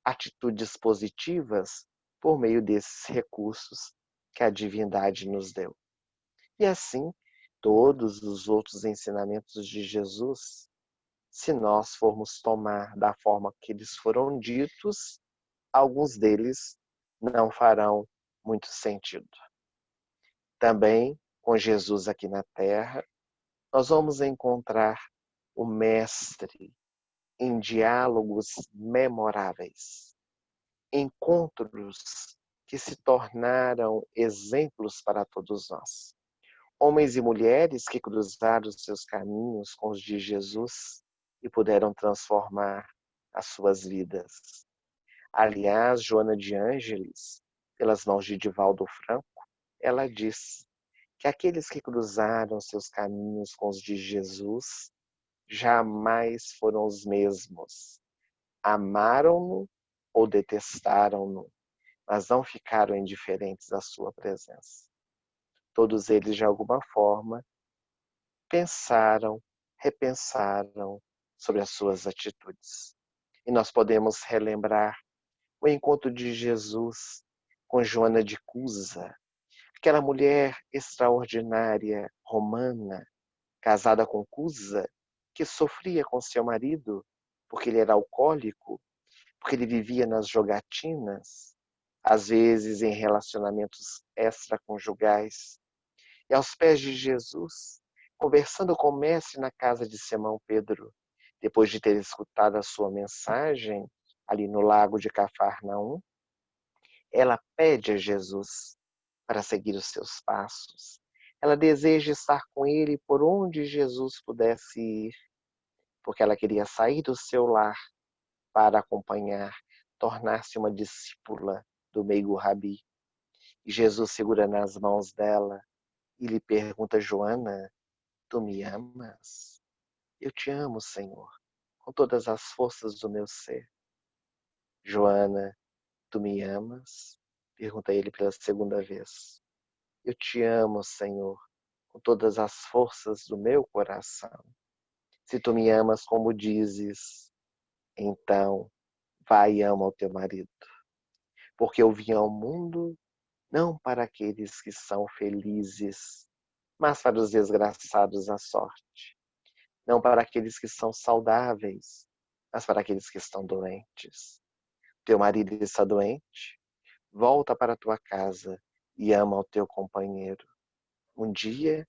atitudes positivas por meio desses recursos que a divindade nos deu. E assim, todos os outros ensinamentos de Jesus, se nós formos tomar da forma que eles foram ditos, alguns deles não farão muito sentido. Também, com Jesus aqui na Terra, nós vamos encontrar o Mestre em diálogos memoráveis, encontros que se tornaram exemplos para todos nós. Homens e mulheres que cruzaram os seus caminhos com os de Jesus e puderam transformar as suas vidas. Aliás, Joana de Ângeles, pelas mãos de Divaldo Franco, ela diz que aqueles que cruzaram seus caminhos com os de Jesus jamais foram os mesmos. Amaram-no ou detestaram-no, mas não ficaram indiferentes à sua presença. Todos eles, de alguma forma, pensaram, repensaram sobre as suas atitudes. E nós podemos relembrar o encontro de Jesus com Joana de Cusa, aquela mulher extraordinária, romana, casada com Cusa, que sofria com seu marido porque ele era alcoólico, porque ele vivia nas jogatinas, às vezes em relacionamentos extraconjugais. E aos pés de Jesus, conversando com o mestre na casa de Simão Pedro, depois de ter escutado a sua mensagem ali no lago de Cafarnaum, ela pede a Jesus para seguir os seus passos. Ela deseja estar com ele por onde Jesus pudesse ir, porque ela queria sair do seu lar para acompanhar, tornar-se uma discípula do meigo Rabi. E Jesus segura nas mãos dela e lhe pergunta: Joana, tu me amas? Eu te amo, Senhor, com todas as forças do meu ser. Joana, tu me amas? Pergunta ele pela segunda vez. Eu te amo, Senhor, com todas as forças do meu coração. Se tu me amas como dizes, então vai e ama o teu marido. Porque eu vim ao mundo não para aqueles que são felizes, mas para os desgraçados à sorte. Não para aqueles que são saudáveis, mas para aqueles que estão doentes. Teu marido está doente? Volta para a tua casa e ama o teu companheiro. Um dia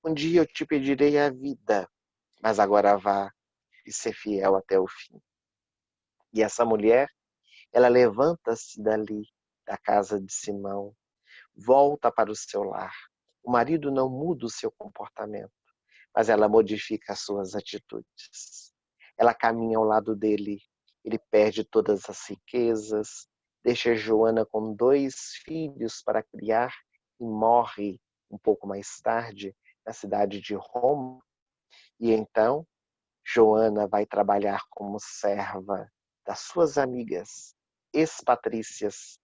Um dia eu te pedirei a vida, mas agora vá e ser fiel até o fim. E essa mulher, ela levanta-se dali, da casa de Simão, volta para o seu lar. O marido não muda o seu comportamento, mas ela modifica as suas atitudes. Ela caminha ao lado dele, ele perde todas as riquezas, deixa Joana com 2 filhos para criar e morre um pouco mais tarde na cidade de Roma. E então, Joana vai trabalhar como serva das suas amigas, ex-patrícias.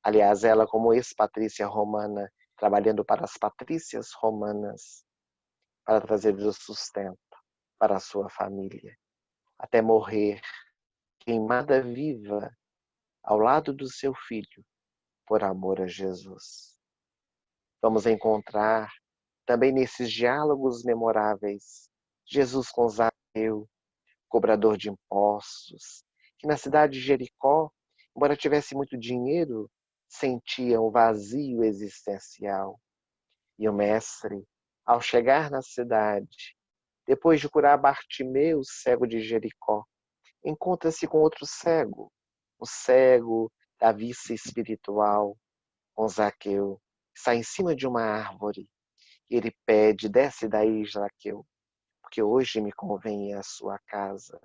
Aliás, ela como ex-patrícia romana, trabalhando para as patrícias romanas, para trazer o sustento para a sua família, até morrer queimada viva ao lado do seu filho, por amor a Jesus. Vamos encontrar também nesses diálogos memoráveis Jesus com Zaqueu, cobrador de impostos, que na cidade de Jericó, embora tivesse muito dinheiro, sentia um vazio existencial. E o mestre, ao chegar na cidade, depois de curar Bartimeu, cego de Jericó, encontra-se com outro cego, o cego da vista espiritual, com Zaqueu, que está em cima de uma árvore. E ele pede: desce daí, Zaqueu, porque hoje me convém ir à sua casa.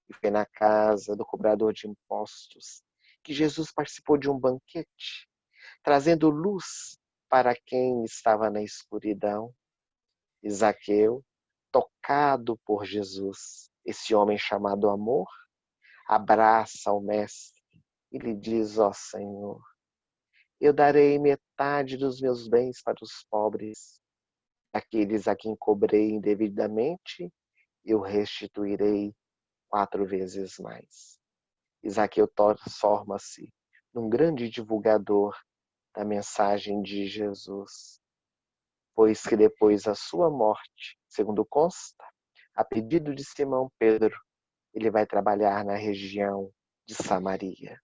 E foi na casa do cobrador de impostos que Jesus participou de um banquete, trazendo luz para quem estava na escuridão. E Zaqueu, tocado por Jesus, esse homem chamado amor, abraça o mestre e lhe diz: ó Senhor, eu darei metade dos meus bens para os pobres. Aqueles a quem cobrei indevidamente, eu restituirei 4 vezes mais. Zaqueu transforma-se num grande divulgador da mensagem de Jesus, pois que depois da sua morte, segundo consta, a pedido de Simão Pedro, ele vai trabalhar na região de Samaria.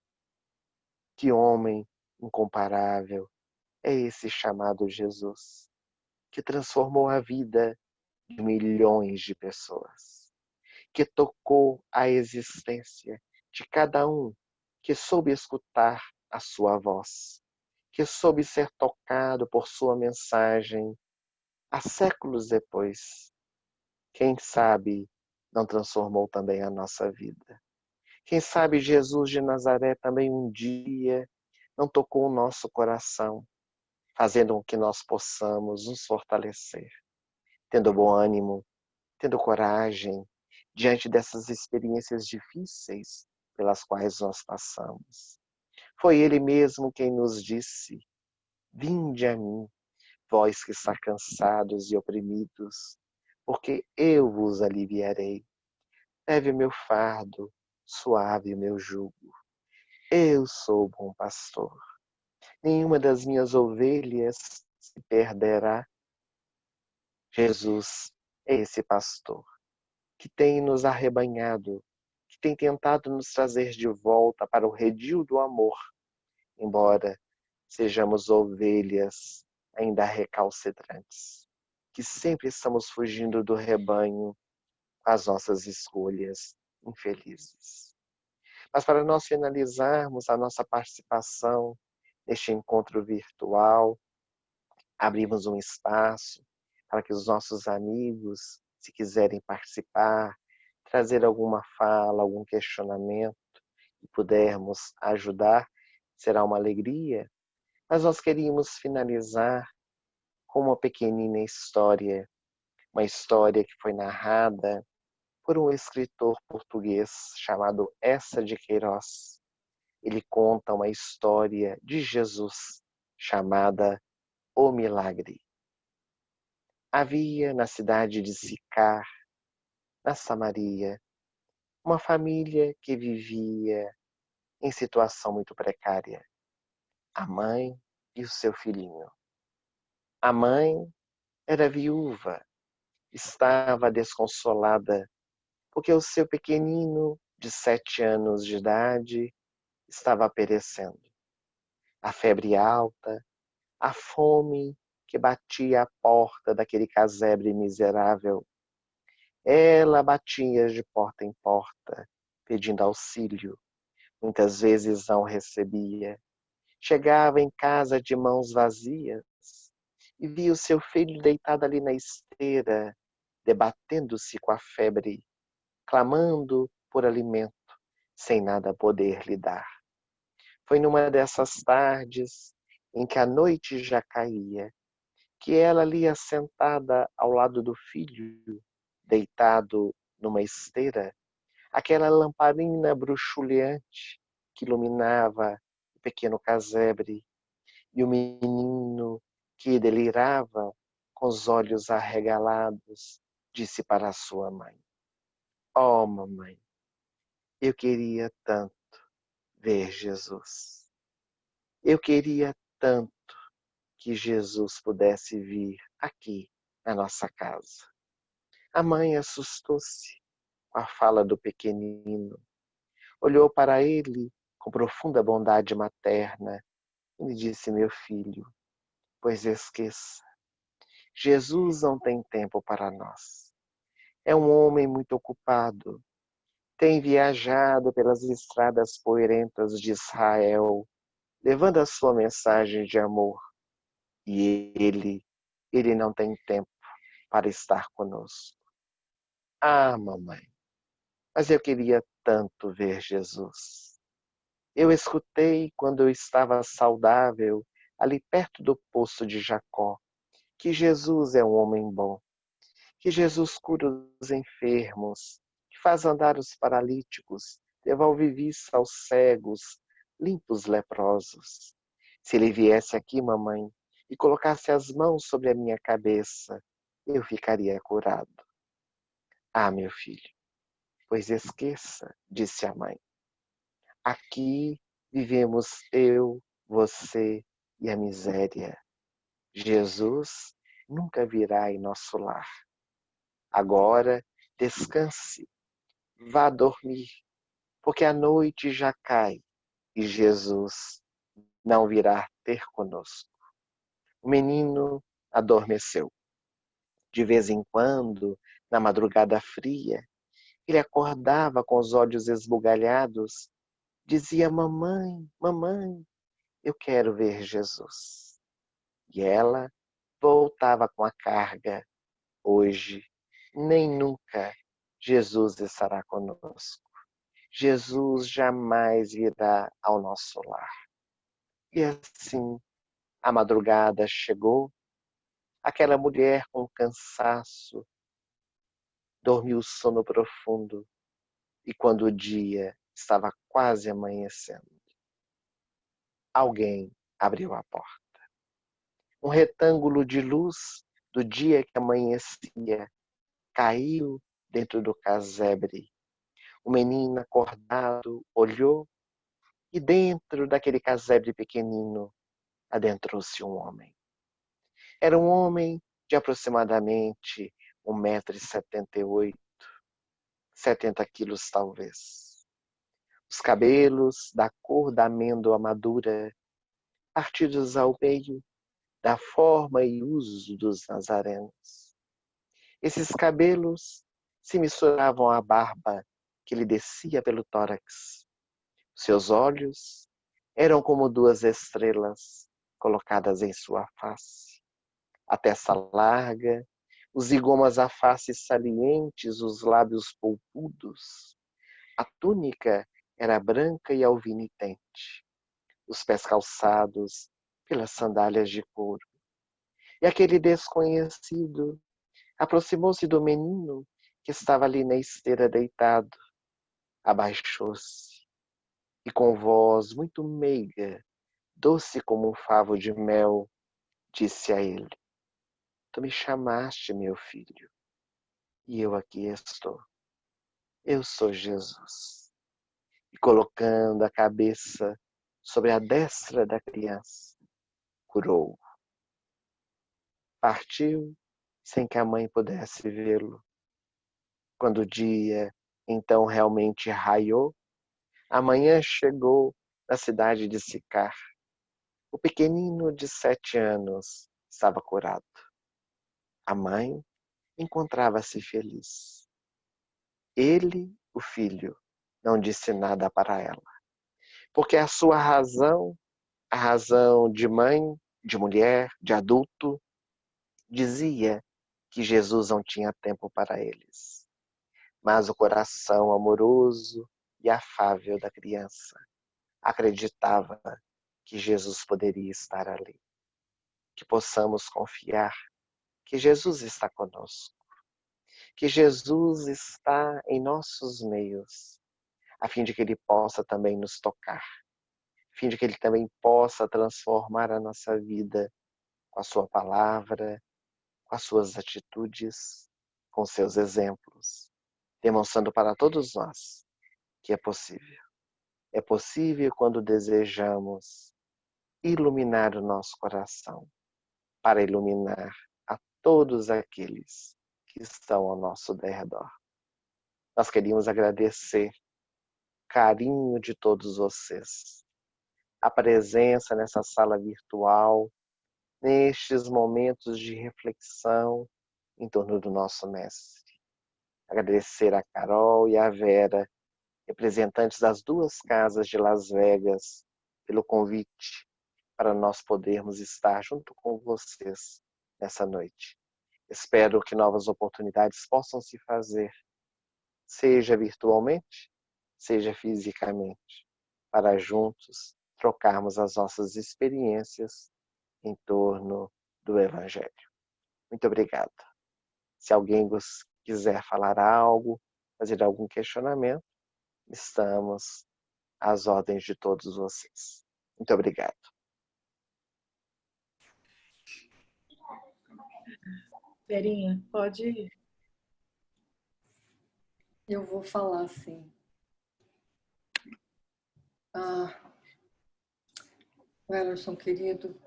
Que homem incomparável é esse chamado Jesus, que transformou a vida de milhões de pessoas, que tocou a existência de cada um que soube escutar a sua voz, que soube ser tocado por sua mensagem há séculos depois. Quem sabe não transformou também a nossa vida? Quem sabe Jesus de Nazaré também um dia não tocou o nosso coração, fazendo com que nós possamos nos fortalecer, tendo bom ânimo, tendo coragem, diante dessas experiências difíceis pelas quais nós passamos. Foi Ele mesmo quem nos disse: vinde a mim, vós que está cansados e oprimidos, porque eu vos aliviarei. Leve o meu fardo, suave o meu jugo. Eu sou o bom pastor. Nenhuma das minhas ovelhas se perderá. Jesus é esse pastor que tem nos arrebanhado, que tem tentado nos trazer de volta para o redil do amor, embora sejamos ovelhas ainda recalcitrantes, que sempre estamos fugindo do rebanho com as nossas escolhas infelizes. Mas para nós finalizarmos a nossa participação neste encontro virtual, abrimos um espaço para que os nossos amigos, se quiserem participar, trazer alguma fala, algum questionamento e pudermos ajudar, será uma alegria. Mas nós queríamos finalizar com uma pequenina história, uma história que foi narrada por um escritor português chamado Eça de Queiroz. Ele conta uma história de Jesus chamada O Milagre. Havia na cidade de Sicar, na Samaria, uma família que vivia em situação muito precária. A mãe e o seu filhinho. A mãe era viúva, estava desconsolada, porque o seu pequenino, de 7 anos de idade, estava perecendo. A febre alta, a fome que batia à porta daquele casebre miserável. Ela batia de porta em porta, pedindo auxílio. Muitas vezes não recebia. Chegava em casa de mãos vazias e via o seu filho deitado ali na esteira, debatendo-se com a febre, clamando por alimento, sem nada poder lhe dar. Foi numa dessas tardes, em que a noite já caía, que ela ali assentada ao lado do filho, deitado numa esteira, aquela lamparina bruxuleante que iluminava o pequeno casebre, e o menino que delirava com os olhos arregalados, disse para a sua mãe: "Oh, mamãe, eu queria tanto ver Jesus. Eu queria tanto que Jesus pudesse vir aqui na nossa casa." A mãe assustou-se com a fala do pequenino, olhou para ele com profunda bondade materna e lhe disse: "Meu filho, pois esqueça, Jesus não tem tempo para nós. É um homem muito ocupado. Tem viajado pelas estradas poeirentas de Israel, levando a sua mensagem de amor. E ele não tem tempo para estar conosco." Ah, mamãe, mas eu queria tanto ver Jesus. Eu escutei quando eu estava saudável, ali perto do poço de Jacó, que Jesus é um homem bom, que Jesus cura os enfermos, que faz andar os paralíticos, devolve vista aos cegos, limpa os leprosos. Se ele viesse aqui, mamãe, e colocasse as mãos sobre a minha cabeça, eu ficaria curado. Ah, meu filho, pois esqueça, disse a mãe. Aqui vivemos eu, você e a miséria. Jesus nunca virá em nosso lar. Agora descanse, vá dormir, porque a noite já cai e Jesus não virá ter conosco. O menino adormeceu. De vez em quando, na madrugada fria, ele acordava com os olhos esbugalhados, dizia: "Mamãe, mamãe, eu quero ver Jesus." E ela voltava com a carga: "Hoje, nem nunca, Jesus estará conosco. Jesus jamais virá ao nosso lar." E assim, a madrugada chegou, aquela mulher com cansaço dormiu sono profundo, e quando o dia estava quase amanhecendo, alguém abriu a porta. Um retângulo de luz do dia que amanhecia caiu dentro do casebre. O menino acordado olhou e dentro daquele casebre pequenino adentrou-se um homem. Era um homem de aproximadamente 1,78 m, 70 quilos talvez. Os cabelos da cor da amêndoa madura, partidos ao meio, da forma e uso dos nazarenos. Esses cabelos se misturavam à barba que lhe descia pelo tórax. Seus olhos eram como duas estrelas colocadas em sua face. A testa larga, os zigomas à face salientes, os lábios polpudos. A túnica era branca e alvinitente, os pés calçados pelas sandálias de couro. E aquele desconhecido aproximou-se do menino que estava ali na esteira deitado, abaixou-se e com voz muito meiga, doce como um favo de mel, disse a ele: "Tu me chamaste, meu filho, e eu aqui estou. Eu sou Jesus." E colocando a cabeça sobre a destra da criança, curou-o. Partiu sem que a mãe pudesse vê-lo. Quando o dia então realmente raiou, a manhã chegou na cidade de Sicar. O pequenino de 7 anos estava curado. A mãe encontrava-se feliz. Ele, o filho, não disse nada para ela, porque a sua razão, a razão de mãe, de mulher, de adulto, dizia que Jesus não tinha tempo para eles. Mas o coração amoroso e afável da criança acreditava que Jesus poderia estar ali. Que possamos confiar que Jesus está conosco, que Jesus está em nossos meios, a fim de que Ele possa também nos tocar, a fim de que Ele também possa transformar a nossa vida com a sua palavra, com as suas atitudes, com seus exemplos, demonstrando para todos nós que é possível. É possível quando desejamos iluminar o nosso coração, para iluminar a todos aqueles que estão ao nosso derredor. Nós queríamos agradecer o carinho de todos vocês, a presença nessa sala virtual, nestes momentos de reflexão em torno do nosso Mestre. Agradecer a Carol e a Vera, representantes das duas casas de Las Vegas, pelo convite para nós podermos estar junto com vocês nessa noite. Espero que novas oportunidades possam se fazer, seja virtualmente, seja fisicamente, para juntos trocarmos as nossas experiências em torno do Evangelho. Muito obrigado. Se alguém quiser falar algo, fazer algum questionamento, estamos às ordens de todos vocês. Muito obrigado. Verinha, pode ir. Eu vou falar sim. Wellerson, querido,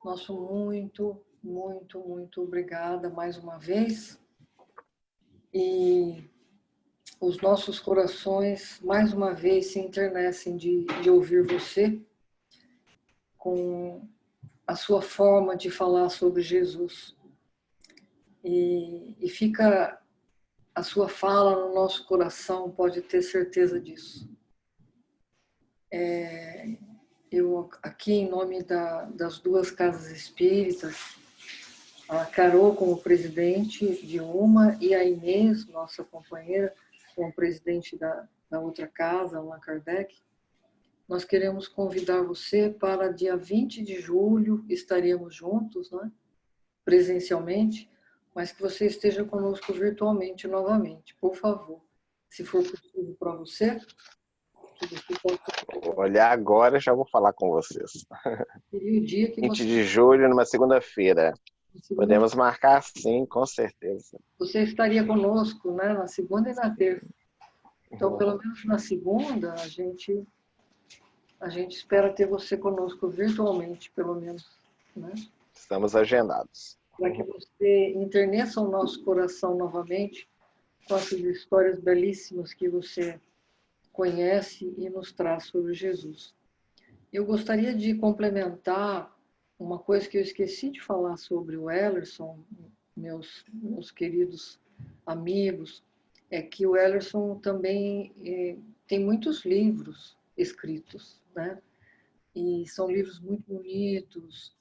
nosso muito, muito, muito obrigada mais uma vez. E os nossos corações, mais uma vez, se enternecem de ouvir você com a sua forma de falar sobre Jesus. E fica a sua fala no nosso coração, pode ter certeza disso. Eu, aqui, em nome das duas casas espíritas, a Carol como presidente de uma e a Inês, nossa companheira, como presidente da outra casa, Allan Kardec, nós queremos convidar você para dia 20 de julho, estaremos juntos, né, presencialmente, mas que você esteja conosco virtualmente novamente, por favor. Se for possível para você, que você possa... Vou olhar agora e já vou falar com vocês. Seria o dia que 20 você... de julho, numa segunda-feira. Podemos marcar sim, com certeza. Você estaria conosco, né, na segunda e na terça. Então, pelo menos na segunda, a gente espera ter você conosco virtualmente, pelo menos, né? Estamos agendados. Para que você enterneça o nosso coração novamente com essas histórias belíssimas que você conhece e nos traz sobre Jesus. Eu gostaria de complementar uma coisa que eu esqueci de falar sobre o Wellerson, meus queridos amigos, é que o Wellerson também tem muitos livros escritos, né? E são livros muito bonitos,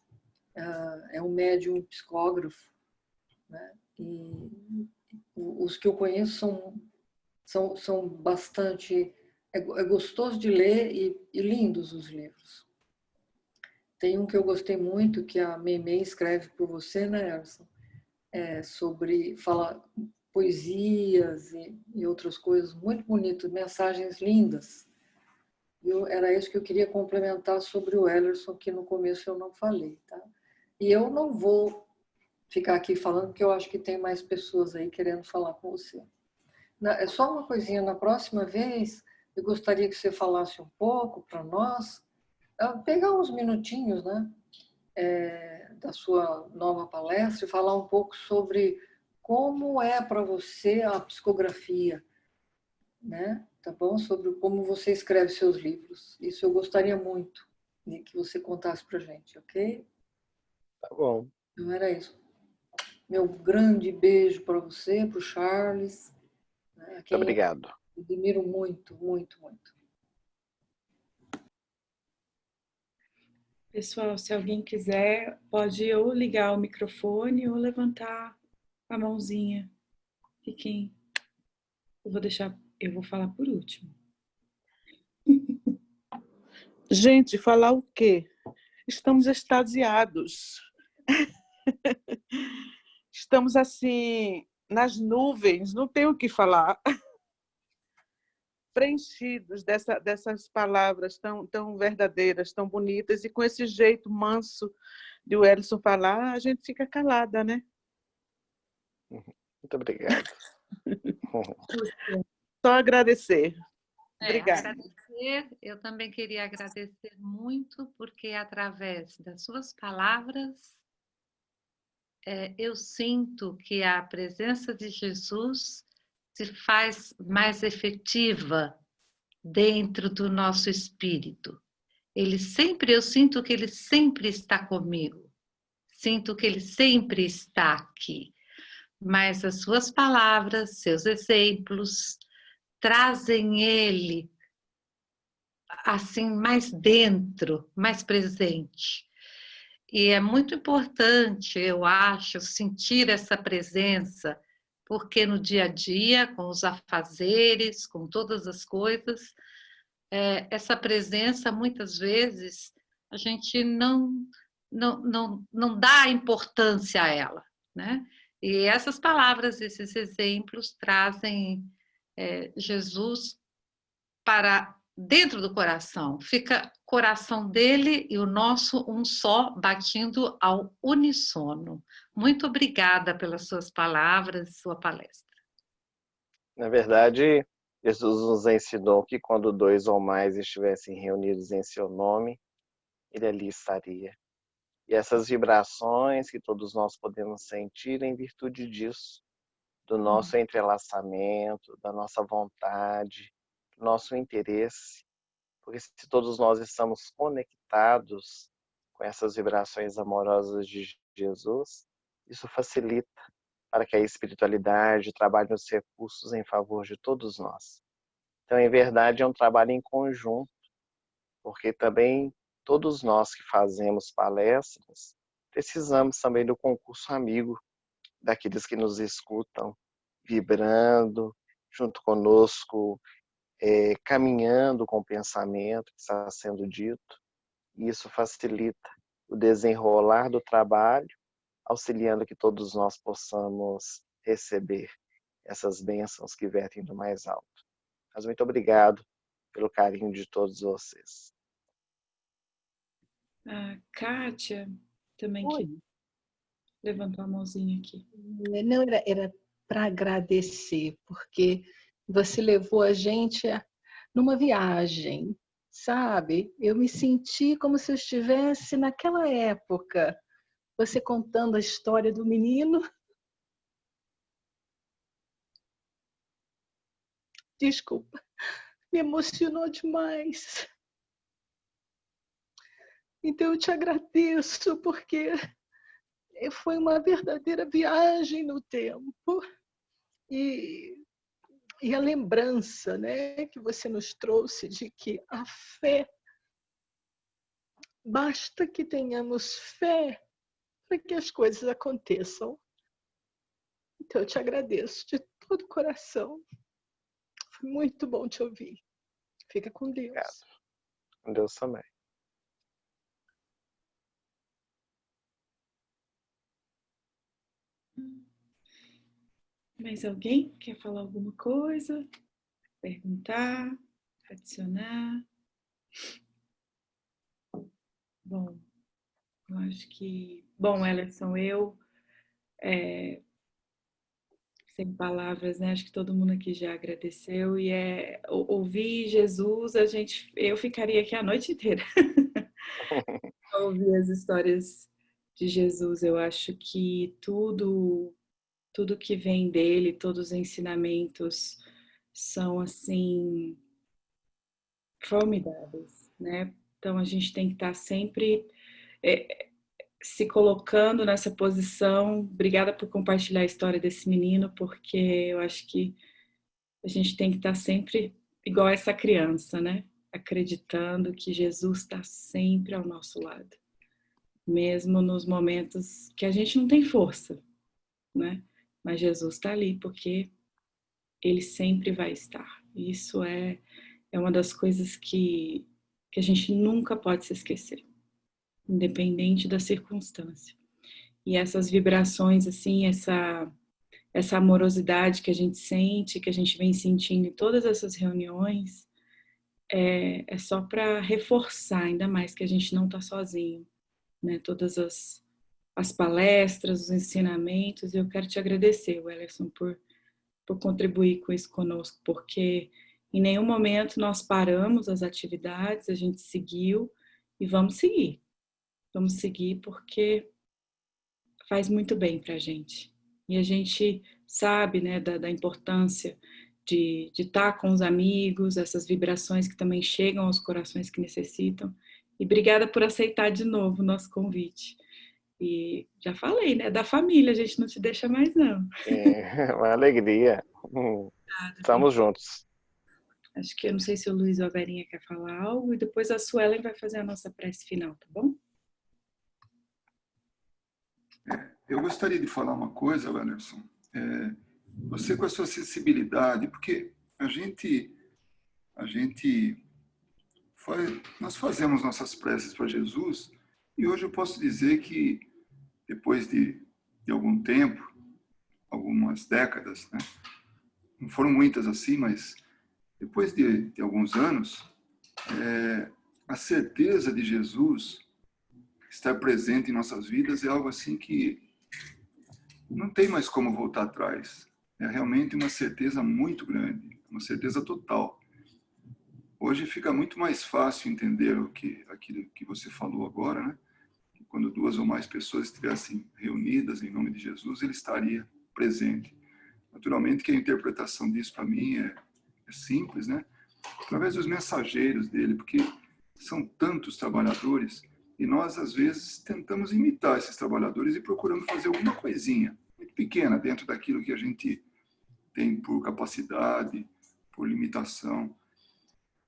é um médium psicógrafo, né? E os que eu conheço são bastante... É gostoso de ler e lindos os livros. Tem um que eu gostei muito, que a Meimei escreve por você, né, Erson? Fala poesias e outras coisas muito bonitas, mensagens lindas. Era isso que eu queria complementar sobre o Wellerson, que no começo eu não falei, tá? E eu não vou ficar aqui falando, porque eu acho que tem mais pessoas aí querendo falar com você. É só uma coisinha, na próxima vez, eu gostaria que você falasse um pouco para nós, pegar uns minutinhos, né, da sua nova palestra e falar um pouco sobre como é para você a psicografia, né? Tá bom? Sobre como você escreve seus livros. Isso eu gostaria muito de que você contasse para a gente, ok? Tá bom. Então era isso. Meu grande beijo para você, para o Charles, né, a Muito quem eu obrigado. admiro muito, muito, muito. Pessoal, se alguém quiser, pode ou ligar o microfone ou levantar a mãozinha. Fiquem. Eu vou falar por último. Gente, falar o quê? Estamos extasiados. Estamos assim, nas nuvens, não tem o que falar. Preenchidos dessas palavras tão verdadeiras, tão bonitas, e com esse jeito manso de o Elson falar, a gente fica calada, né? Muito obrigado. Só agradecer. Obrigada. Agradecer, eu também queria agradecer muito, porque através das suas palavras, eu sinto que a presença de Jesus se faz mais efetiva dentro do nosso espírito. Eu sinto que ele sempre está comigo, sinto que ele sempre está aqui, mas as suas palavras, seus exemplos, trazem ele assim mais dentro, mais presente. E é muito importante, eu acho, sentir essa presença, porque no dia a dia, com os afazeres, com todas as coisas, essa presença, muitas vezes, a gente não dá importância a ela, né? E essas palavras, esses exemplos, trazem Jesus para dentro do coração. Fica o coração dele e o nosso um só, batendo ao uníssono. Muito obrigada pelas suas palavras, sua palestra. Na verdade, Jesus nos ensinou que quando dois ou mais estivessem reunidos em seu nome, ele ali estaria. E essas vibrações que todos nós podemos sentir em virtude disso, do nosso entrelaçamento, da nossa vontade, do nosso interesse, porque se todos nós estamos conectados com essas vibrações amorosas de Jesus, isso facilita para que a espiritualidade trabalhe os recursos em favor de todos nós. Então, em verdade, é um trabalho em conjunto, porque também todos nós que fazemos palestras precisamos também do concurso amigo, daqueles que nos escutam, vibrando junto conosco, caminhando com o pensamento que está sendo dito. E isso facilita o desenrolar do trabalho, auxiliando que todos nós possamos receber essas bênçãos que vertem do mais alto. Mas muito obrigado pelo carinho de todos vocês. A Kátia também Oi. que levantou a mãozinha aqui. Não, era para agradecer, porque você levou a gente numa viagem, sabe? Eu me senti como se eu estivesse naquela época. Você contando a história do menino. Desculpa, me emocionou demais. Então eu te agradeço, porque foi uma verdadeira viagem no tempo. E a lembrança, né, que você nos trouxe de que a fé, basta que tenhamos fé para que as coisas aconteçam. Então eu te agradeço de todo o coração. Foi muito bom te ouvir. Fica com Deus. Obrigado. Com Deus também. Mais alguém quer falar alguma coisa? Perguntar? Adicionar? Bom, eu acho que... Bom, Elerson, sem palavras, né? Acho que todo mundo aqui já agradeceu e ouvir Jesus, eu ficaria aqui a noite inteira. Ouvir as histórias de Jesus, eu acho que tudo que vem dele, todos os ensinamentos são assim formidáveis, né? Então a gente tem que estar sempre se colocando nessa posição. Obrigada por compartilhar a história desse menino, porque eu acho que a gente tem que estar sempre igual essa criança, né? Acreditando que Jesus está sempre ao nosso lado, mesmo nos momentos que a gente não tem força, né? Mas Jesus está ali porque Ele sempre vai estar. Isso é uma das coisas que a gente nunca pode se esquecer, independente da circunstância. E essas vibrações, assim, essa amorosidade que a gente sente, que a gente vem sentindo em todas essas reuniões, é só para reforçar ainda mais que a gente não está sozinho, né? Todas as palestras, os ensinamentos, eu quero te agradecer, Wellerson, por contribuir com isso conosco, porque em nenhum momento nós paramos as atividades, a gente seguiu e vamos seguir. Vamos seguir porque faz muito bem para a gente. E a gente sabe, né, da importância de estar com os amigos, essas vibrações que também chegam aos corações que necessitam. E obrigada por aceitar de novo o nosso convite. E já falei, né, da família, a gente não te deixa mais, não. É uma alegria. Estamos juntos. Acho que eu não sei se o Luiz ou a Verinha quer falar algo, e depois a Suelen vai fazer a nossa prece final, tá bom? Eu gostaria de falar uma coisa, Wanderson. Você com a sua sensibilidade, porque nós fazemos nossas preces para Jesus, e hoje eu posso dizer que depois de algum tempo, algumas décadas, né? Não foram muitas assim, mas depois de alguns anos, a certeza de Jesus estar presente em nossas vidas é algo assim que não tem mais como voltar atrás. É realmente uma certeza muito grande, uma certeza total. Hoje fica muito mais fácil entender aquilo que você falou agora, né? Quando duas ou mais pessoas estivessem reunidas em nome de Jesus, ele estaria presente. Naturalmente que a interpretação disso para mim é simples, né? Através dos mensageiros dele, porque são tantos trabalhadores e nós às vezes tentamos imitar esses trabalhadores e procuramos fazer alguma coisinha muito pequena dentro daquilo que a gente tem por capacidade, por limitação.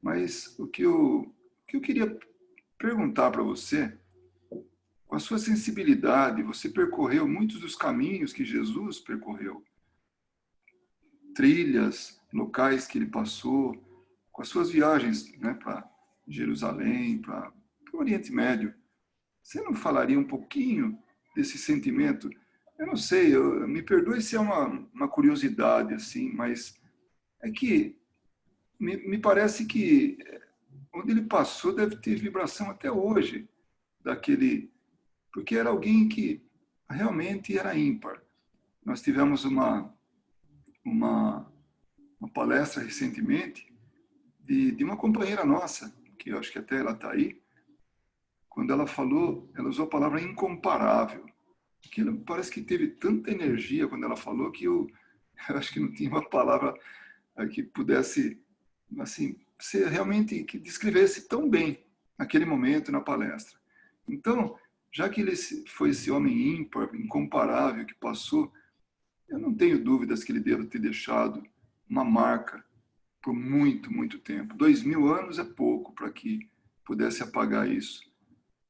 Mas o que eu queria perguntar para você, com a sua sensibilidade, você percorreu muitos dos caminhos que Jesus percorreu, trilhas, locais que ele passou, com as suas viagens, né, para Jerusalém, para o Oriente Médio. Você não falaria um pouquinho desse sentimento? Eu não sei, me perdoe se é uma curiosidade, assim, mas é que me parece que onde ele passou deve ter vibração até hoje, daquele, porque era alguém que realmente era ímpar. Nós tivemos uma palestra recentemente de uma companheira nossa, que eu acho que até ela está aí, quando ela falou, ela usou a palavra incomparável. Aquilo parece que teve tanta energia quando ela falou que eu acho que não tinha uma palavra que pudesse, assim, ser realmente, que descrevesse tão bem naquele momento na palestra. Então, já que ele foi esse homem ímpar, incomparável que passou, eu não tenho dúvidas que ele deva ter deixado uma marca por muito, muito tempo. 2000 anos é pouco para que pudesse apagar isso.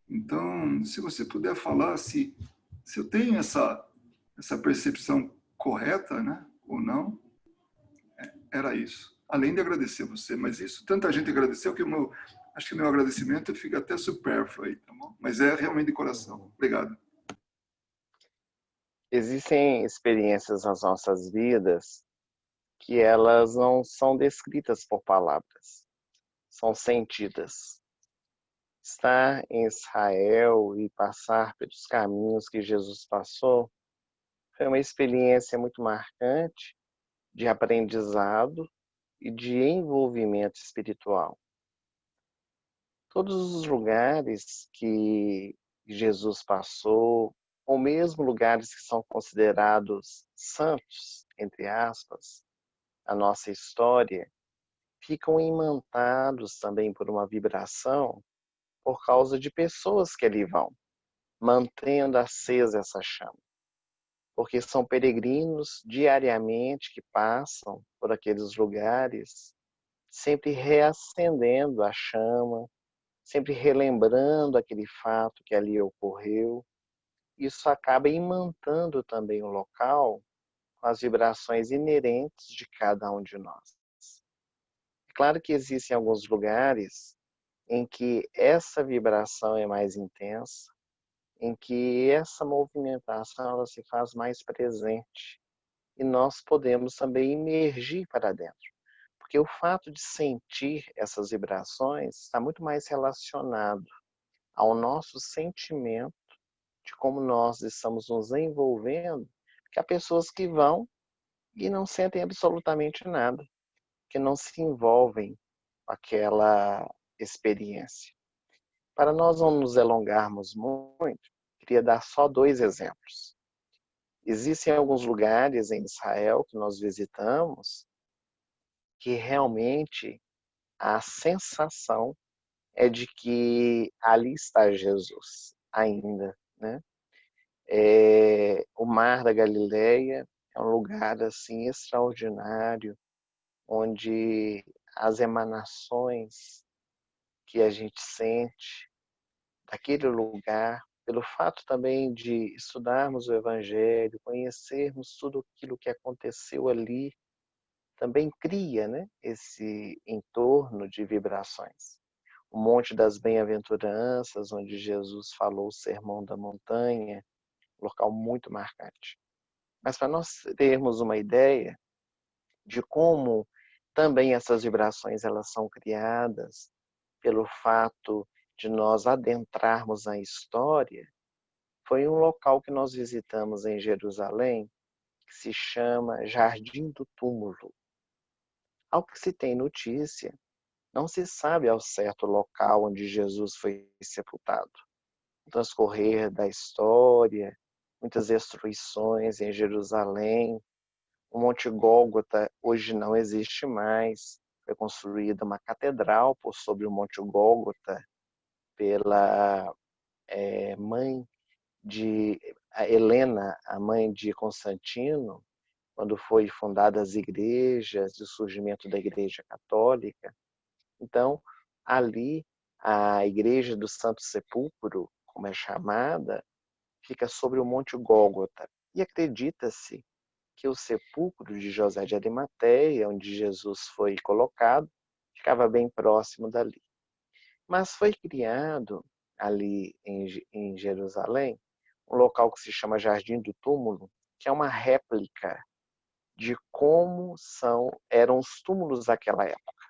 Então, se você puder falar se eu tenho essa percepção correta, né, ou não, era isso. Além de agradecer você, mas isso, tanta gente agradeceu que acho que o meu agradecimento fica até supérfluo aí, tá bom? Mas é realmente de coração. Obrigado. Existem experiências nas nossas vidas que elas não são descritas por palavras, são sentidas. Estar em Israel e passar pelos caminhos que Jesus passou foi uma experiência muito marcante de aprendizado e de envolvimento espiritual. Todos os lugares que Jesus passou, ou mesmo lugares que são considerados santos, entre aspas, a nossa história, ficam imantados também por uma vibração por causa de pessoas que ali vão. mantendo acesa essa chama. Porque são peregrinos diariamente que passam por aqueles lugares, sempre reacendendo a chama, sempre relembrando aquele fato que ali ocorreu. Isso acaba imantando também o local com as vibrações inerentes de cada um de nós. É claro que existem alguns lugares em que essa vibração é mais intensa, em que essa movimentação ela se faz mais presente e nós podemos também emergir para dentro. Porque o fato de sentir essas vibrações está muito mais relacionado ao nosso sentimento de como nós estamos nos envolvendo, que há pessoas que vão e não sentem absolutamente nada, que não se envolvem com aquela experiência. Para nós não nos alongarmos muito, queria dar só 2 exemplos. Existem alguns lugares em Israel que nós visitamos que realmente a sensação é de que ali está Jesus ainda, né? O Mar da Galileia é um lugar assim extraordinário, onde as emanações que a gente sente daquele lugar, pelo fato também de estudarmos o Evangelho, conhecermos tudo aquilo que aconteceu ali, também cria, né, esse entorno de vibrações. O Monte das Bem-aventuranças, onde Jesus falou o Sermão da Montanha, local muito marcante. Mas para nós termos uma ideia de como também essas vibrações elas são criadas pelo fato de nós adentrarmos na história, foi um local que nós visitamos em Jerusalém, que se chama Jardim do Túmulo. Ao que se tem notícia, não se sabe ao certo o local onde Jesus foi sepultado. No transcorrer da história, muitas destruições em Jerusalém, o Monte Gólgota hoje não existe mais. Foi construída uma catedral por sobre o Monte Gólgota pela mãe de Helena, a mãe de Constantino, quando foi fundadas as igrejas, o surgimento da Igreja Católica. Então, ali, a Igreja do Santo Sepulcro, como é chamada, fica sobre o Monte Gólgota. E acredita-se que o sepulcro de José de Arimateia, onde Jesus foi colocado, ficava bem próximo dali. Mas foi criado ali em Jerusalém um local que se chama Jardim do Túmulo, que é uma réplica de como eram os túmulos daquela época.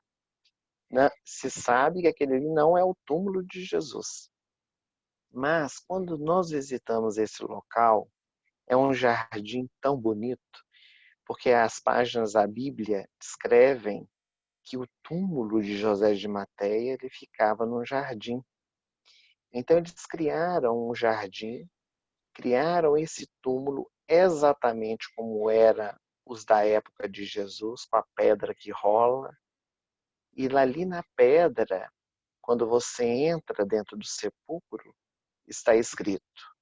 Se sabe que aquele ali não é o túmulo de Jesus. Mas quando nós visitamos esse local, é um jardim tão bonito, porque as páginas da Bíblia descrevem que o túmulo de José de Arimateia ele ficava num jardim. Então eles criaram um jardim, criaram esse túmulo exatamente como era os da época de Jesus, com a pedra que rola. E ali na pedra, quando você entra dentro do sepulcro, está escrito: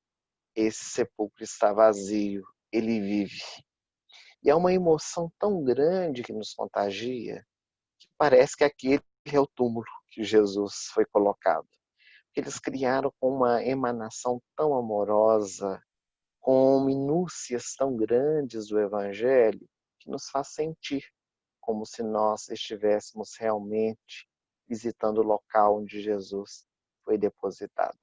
esse sepulcro está vazio, ele vive. E é uma emoção tão grande que nos contagia, que parece que aquele é o túmulo que Jesus foi colocado. Eles criaram com uma emanação tão amorosa, com minúcias tão grandes do Evangelho, que nos faz sentir como se nós estivéssemos realmente visitando o local onde Jesus foi depositado.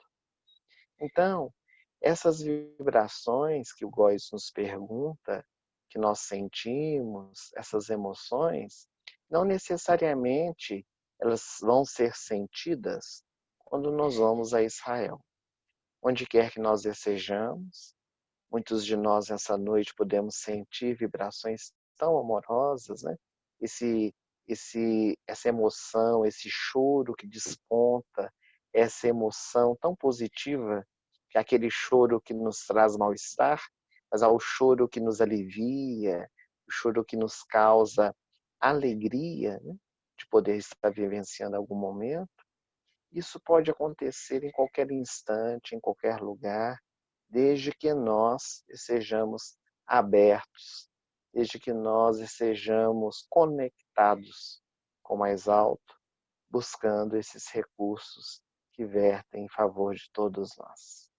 Então, essas vibrações que o Góis nos pergunta, que nós sentimos, essas emoções, não necessariamente elas vão ser sentidas quando nós vamos a Israel. Onde quer que nós estejamos, muitos de nós nessa noite podemos sentir vibrações tão amorosas, né? Essa emoção, esse choro que desponta, essa emoção tão positiva, que é aquele choro que nos traz mal-estar, mas ao choro que nos alivia, o choro que nos causa alegria, né? De poder estar vivenciando algum momento. Isso pode acontecer em qualquer instante, em qualquer lugar, desde que nós estejamos abertos, desde que nós estejamos conectados com o mais alto, buscando esses recursos que vertem em favor de todos nós.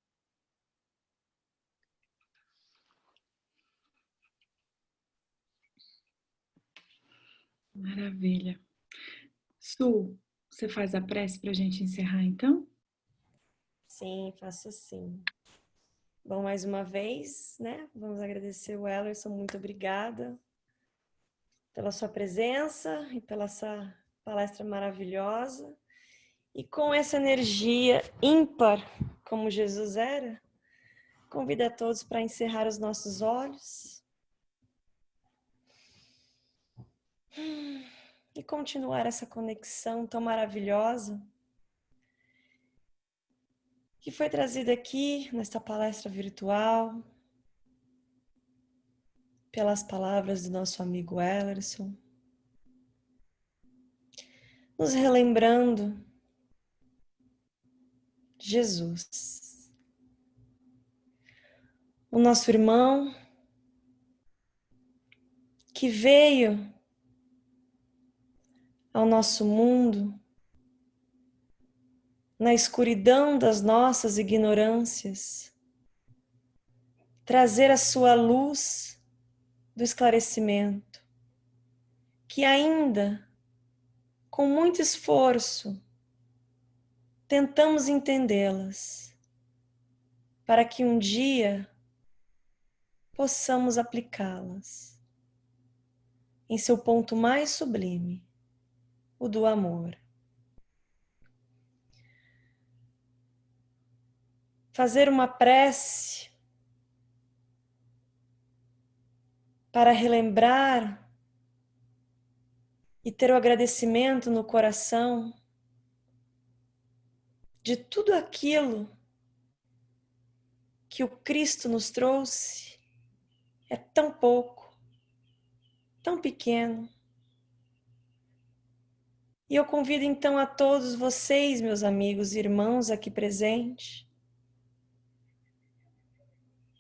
Maravilha. Su, você faz a prece para a gente encerrar, então? Sim, faço sim. Bom, mais uma vez, né? Vamos agradecer o Ellerson, muito obrigada pela sua presença e pela essa palestra maravilhosa. E com essa energia ímpar, como Jesus era, convido a todos para encerrar os nossos olhos e continuar essa conexão tão maravilhosa que foi trazida aqui nesta palestra virtual pelas palavras do nosso amigo Ellerson, nos relembrando Jesus, o nosso irmão que veio ao nosso mundo na escuridão das nossas ignorâncias, trazer a sua luz do esclarecimento, que ainda, com muito esforço, tentamos entendê-las, para que um dia possamos aplicá-las em seu ponto mais sublime, o do amor. Fazer uma prece para relembrar e ter o agradecimento no coração de tudo aquilo que o Cristo nos trouxe é tão pouco, tão pequeno. E eu convido então a todos vocês, meus amigos e irmãos aqui presentes,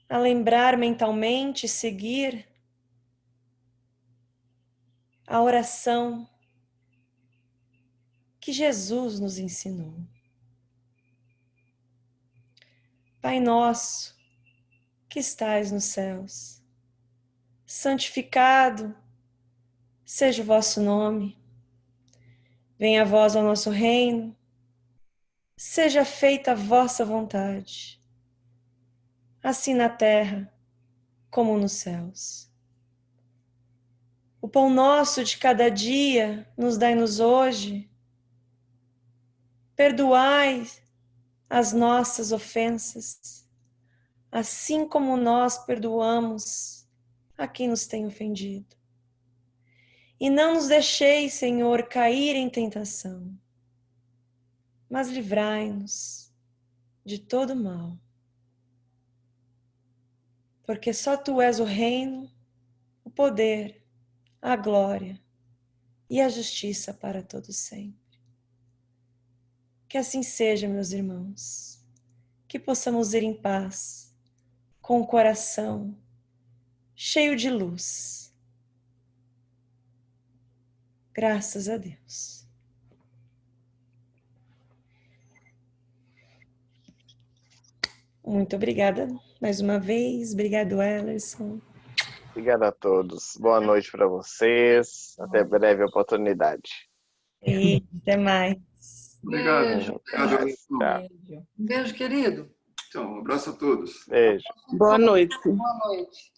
a lembrar mentalmente e seguir a oração que Jesus nos ensinou. Pai nosso, que estais nos céus, santificado seja o vosso nome. Venha a vós o nosso reino, seja feita a vossa vontade, assim na terra como nos céus. O pão nosso de cada dia nos dai-nos hoje. Perdoai as nossas ofensas, assim como nós perdoamos a quem nos tem ofendido. E não nos deixeis, Senhor, cair em tentação, mas livrai-nos de todo mal. Porque só Tu és o reino, o poder, a glória e a justiça para todos sempre. Que assim seja, meus irmãos, que possamos ir em paz, com o coração cheio de luz. Graças a Deus. Muito obrigada mais uma vez. Obrigado, Ellerson. Obrigado a todos. Boa noite para vocês. Até breve oportunidade. E até mais. Obrigado. Beijo. Obrigado, Ellerson. Um beijo, querido. Então, um abraço a todos. Beijo. Boa noite. Boa noite.